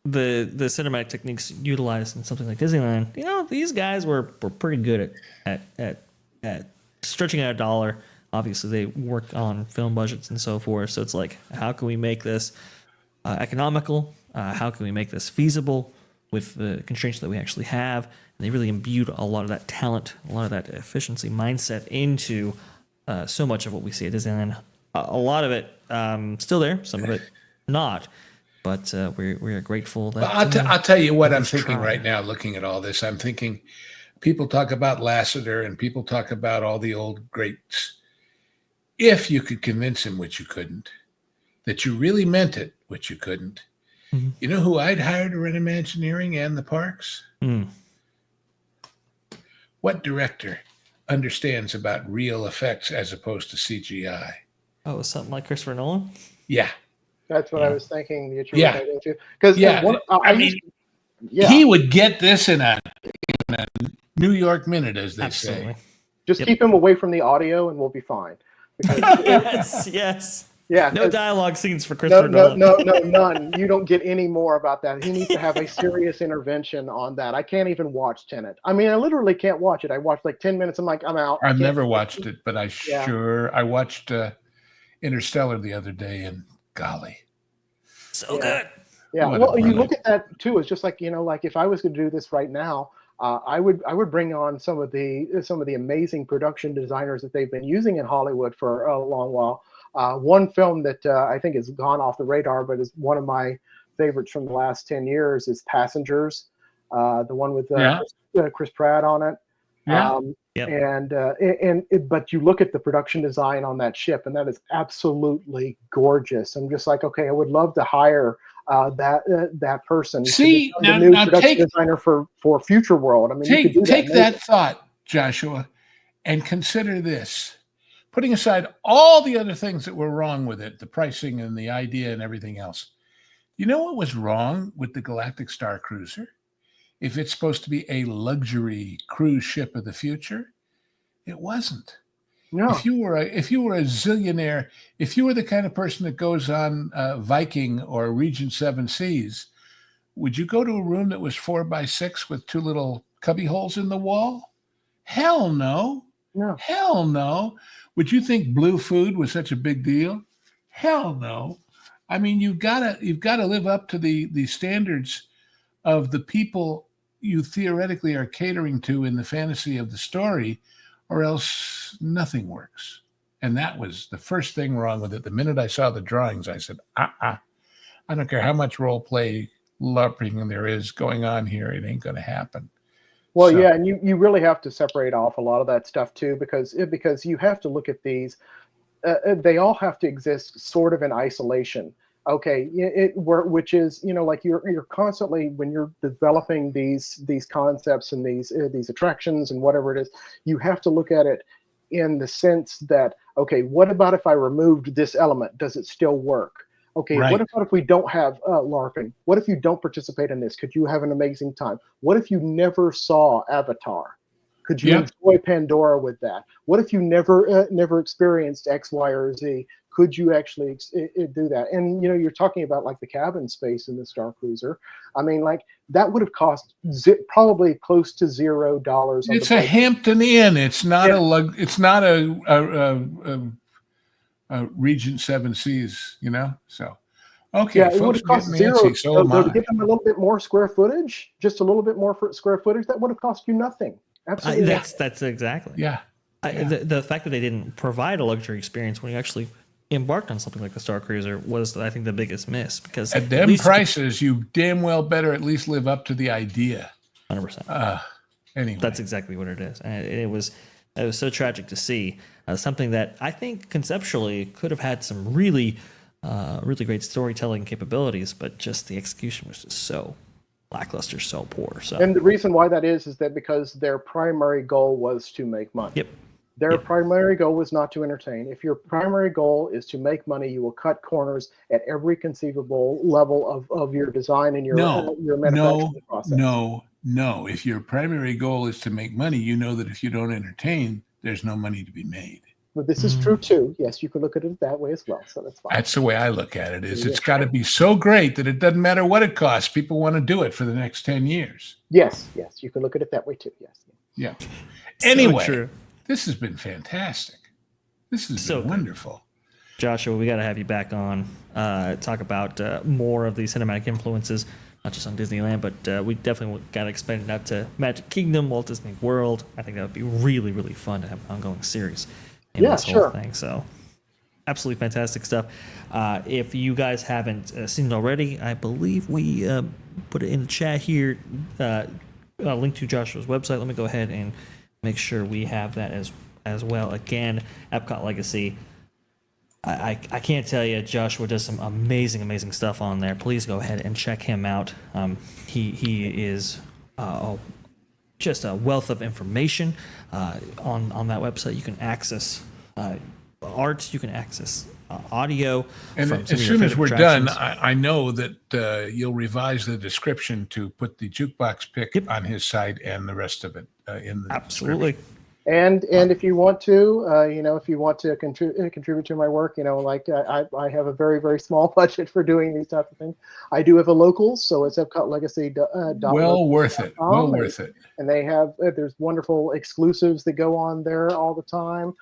the cinematic techniques utilized in something like Disneyland, these guys were pretty good at stretching out a dollar. Obviously, they work on film budgets and so forth. So it's like, how can we make this economical? How can we make this feasible with the constraints that we actually have? And they really imbued a lot of that talent, a lot of that efficiency mindset into so much of what we see at Disneyland. A lot of it still there, some of it not. But we are grateful that. Well, I'll tell you what I'm thinking trying. right now, looking at all this. I'm thinking people talk about Lasseter and people talk about all the old greats. If you could convince him, which you couldn't, that you really meant it, which you couldn't, you know who I'd hire to run Imagineering and the parks? What director understands about real effects as opposed to CGI? Oh, something like Christopher Nolan? Yeah. that's what I was thinking that you were Yeah. going into. Because he would get this in a New York minute, as they Absolutely. say. just keep him away from the audio and we'll be fine. Because, Yes. yeah. No dialogue scenes for Christopher No, Nolan. none. You don't get any more about that. He needs to have a serious intervention on that. I can't even watch Tenet. I mean, I literally can't watch it. I watched like 10 minutes. I'm like, I'm out. I've never watched it, but I watched Interstellar the other day, and golly. So good. Yeah. What a Well, you brilliant- look at that too. It's just like, like if I was going to do this right now, I would bring on some of the amazing production designers that they've been using in Hollywood for a long while. One film that I think has gone off the radar, but is one of my favorites from the last 10 years, is Passengers, the one with Chris Pratt on it. Yeah. But you look at the production design on that ship, and that is absolutely gorgeous. I'm just like, okay, I would love to hire that person. See, to become the new production designer for Future World. I mean, take that thought, Joshua, and consider this. Putting aside all the other things that were wrong with it, the pricing and the idea and everything else, you know what was wrong with the Galactic Star Cruiser? If it's supposed to be a luxury cruise ship of the future, it wasn't. No. If you were a zillionaire, if you were the kind of person that goes on Viking or Regent Seven Seas, would you go to a room that was 4x6 with 2 little cubby holes in the wall? Hell no. No. Hell no. Would you think blue food was such a big deal? Hell no. I mean, you've got to live up to the standards of the people you theoretically are catering to in the fantasy of the story, or else nothing works. And that was the first thing wrong with it. The minute I saw the drawings, I said, I don't care how much role play LARPing there is going on here. It ain't going to happen. Well, yeah, and you really have to separate off a lot of that stuff too, because you have to look at these. They all have to exist sort of in isolation. Okay, which is, like you're constantly, when you're developing these concepts and these attractions and whatever it is, you have to look at it in the sense that, okay, what about if I removed this element? Does it still work? Okay, right. What if we don't have LARPing? What if you don't participate in this? Could you have an amazing time? What if you never saw Avatar? Could you enjoy Pandora with that? What if you never experienced X, Y, or Z? Could you actually do that? And you're talking about like the cabin space in the Star Cruiser. I mean, like that would have cost probably close to $0. It's a Hampton Inn. It's not it's not Regent Seven Seas. So. Okay, yeah, it would have cost $0. So to give them a little bit more square footage, just a little bit more square footage, that would have cost you nothing. Absolutely. That's exactly. Yeah. The fact that they didn't provide a luxury experience when you actually embarked on something like the Star Cruiser was, I think, the biggest miss, because at them prices, you damn well better at least live up to the idea. 100%. Anyway, that's exactly what it is, and it was so tragic to see something that I think conceptually could have had some really great storytelling capabilities, but just the execution was just so lackluster, so poor. So, and the reason why that is that because their primary goal was to make money. Yep. Their primary goal was not to entertain. If your primary goal is to make money, you will cut corners at every conceivable level of your design and your manufacturing process. No. If your primary goal is to make money, you know that if you don't entertain, there's no money to be made. But this is true too. Yes, you could look at it that way as well. So that's fine. That's the way I look at it. It's got to be so great that it doesn't matter what it costs. People want to do it for the next 10 years. Yes, you can look at it that way too. Yes. Yeah. Anyway, this has been fantastic. This has been wonderful. Joshua, we got to have you back on, talk about more of these cinematic influences, not just on Disneyland, but we definitely got to expand it out to Magic Kingdom, Walt Disney World. I think that would be really, really fun to have an ongoing series in this whole thing. So absolutely fantastic stuff. If you guys haven't seen it already, I believe we put it in the chat here, a link to Joshua's website. Let me go ahead and make sure we have that as well. Again, EPCOT Legacy. I can't tell you, Joshua does some amazing stuff on there. Please go ahead and check him out. He is just a wealth of information on that website. You can access art, you can access audio. And as soon as we're done, I know that you'll revise the description to put the jukebox pick on his side and the rest of it in the absolutely. And if you want to, if you want to contribute to my work, I have a very, very small budget for doing these types of things. I do have a locals, so it's EPCOTlegacy.com. Well worth it. And they have there's wonderful exclusives that go on there all the time.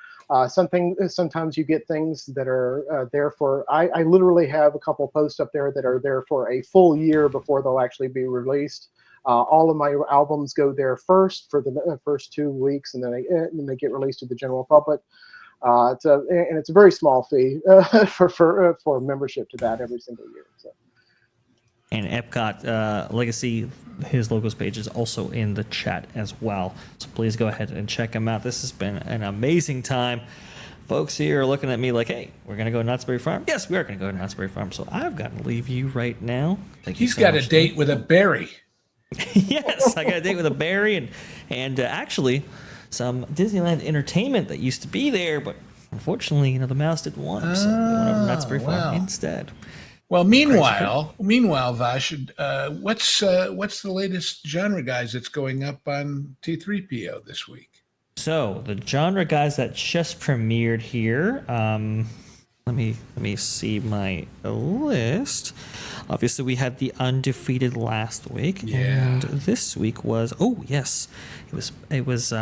Sometimes you get things that are there for. I literally have a couple posts up there that are there for a full year before they'll actually be released. All of my albums go there first for the first 2 weeks, and then they get released to the general public. It's a very small fee for membership to that every single year. So. And EPCOT Legacy, his logos page is also in the chat as well. So please go ahead and check him out. This has been an amazing time. Folks here are looking at me like, hey, we're going to go to Knott's Berry Farm. Yes, we are going to go to Knott's Berry Farm. So I've got to leave you right now. He's got a date with a berry. Yes, I got a date with a berry and actually some Disneyland entertainment that used to be there, but unfortunately, the mouse didn't want him, so we went over to Knott's Berry Farm instead. Well, meanwhile, Vash, what's the latest genre guys that's going up on T3PO this week? So the genre guys that just premiered here. Let me see my list. Obviously, we had the Undefeated last week, and this week was it was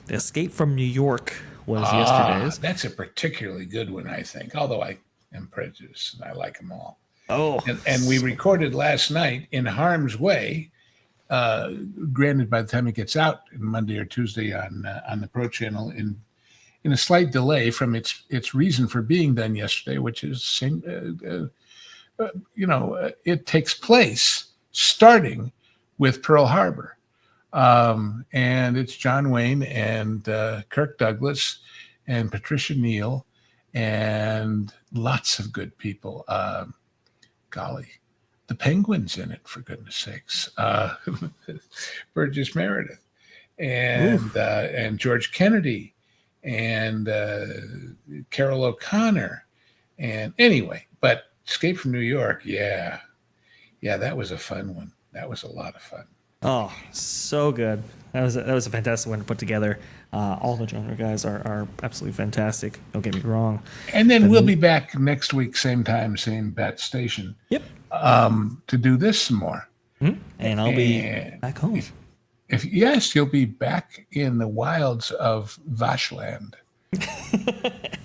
Escape from New York was yesterday's. That's a particularly good one, I think. Although I am prejudiced and I like them all. Oh, and we recorded last night in Harm's Way. Granted, by the time it gets out Monday or Tuesday on the Pro Channel, in a slight delay from its reason for being done yesterday, which is it takes place starting with Pearl Harbor. And it's John Wayne and Kirk Douglas and Patricia Neal and lots of good people. Golly, the Penguin's in it, for goodness sakes. Burgess Meredith and George Kennedy and Carol O'Connor. And anyway, but Escape from New York, yeah, that was a fun one. That was a lot of fun. Oh, so good. That was a fantastic one to put together. All the genre guys are absolutely fantastic. Don't get me wrong. And then we'll be back next week, same time, same bat station. Yep. To do this some more. Mm-hmm. And I'll be back home. Yes, you'll be back in the wilds of Vashland.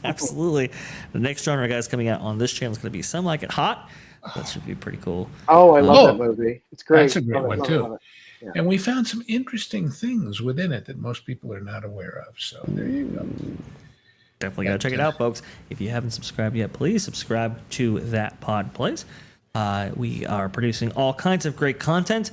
Absolutely. The next genre guys coming out on this channel is going to be Some Like It Hot. That should be pretty cool. Oh, I love that movie. It's great. That's a great one, too. Yeah. And we found some interesting things within it that most people are not aware of. So there you go. Definitely got to check it out, folks. If you haven't subscribed yet, please subscribe to That Pod Place. We are producing all kinds of great content,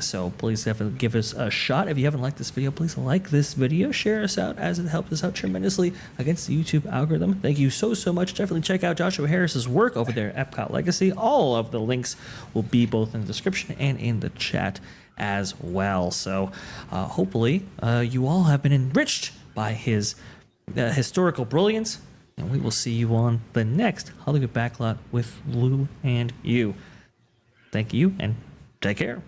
so please definitely give us a shot. If you haven't liked this video, please like this video, share us out, as it helps us out tremendously against the YouTube algorithm. Thank you so much. Definitely check out Joshua Harris's work over there at Epcot Legacy. All of the links will be both in the description and in the chat as well. So hopefully you all have been enriched by his historical brilliance. And we will see you on the next Hollywood Backlot with Lou and you. Thank you, and take care.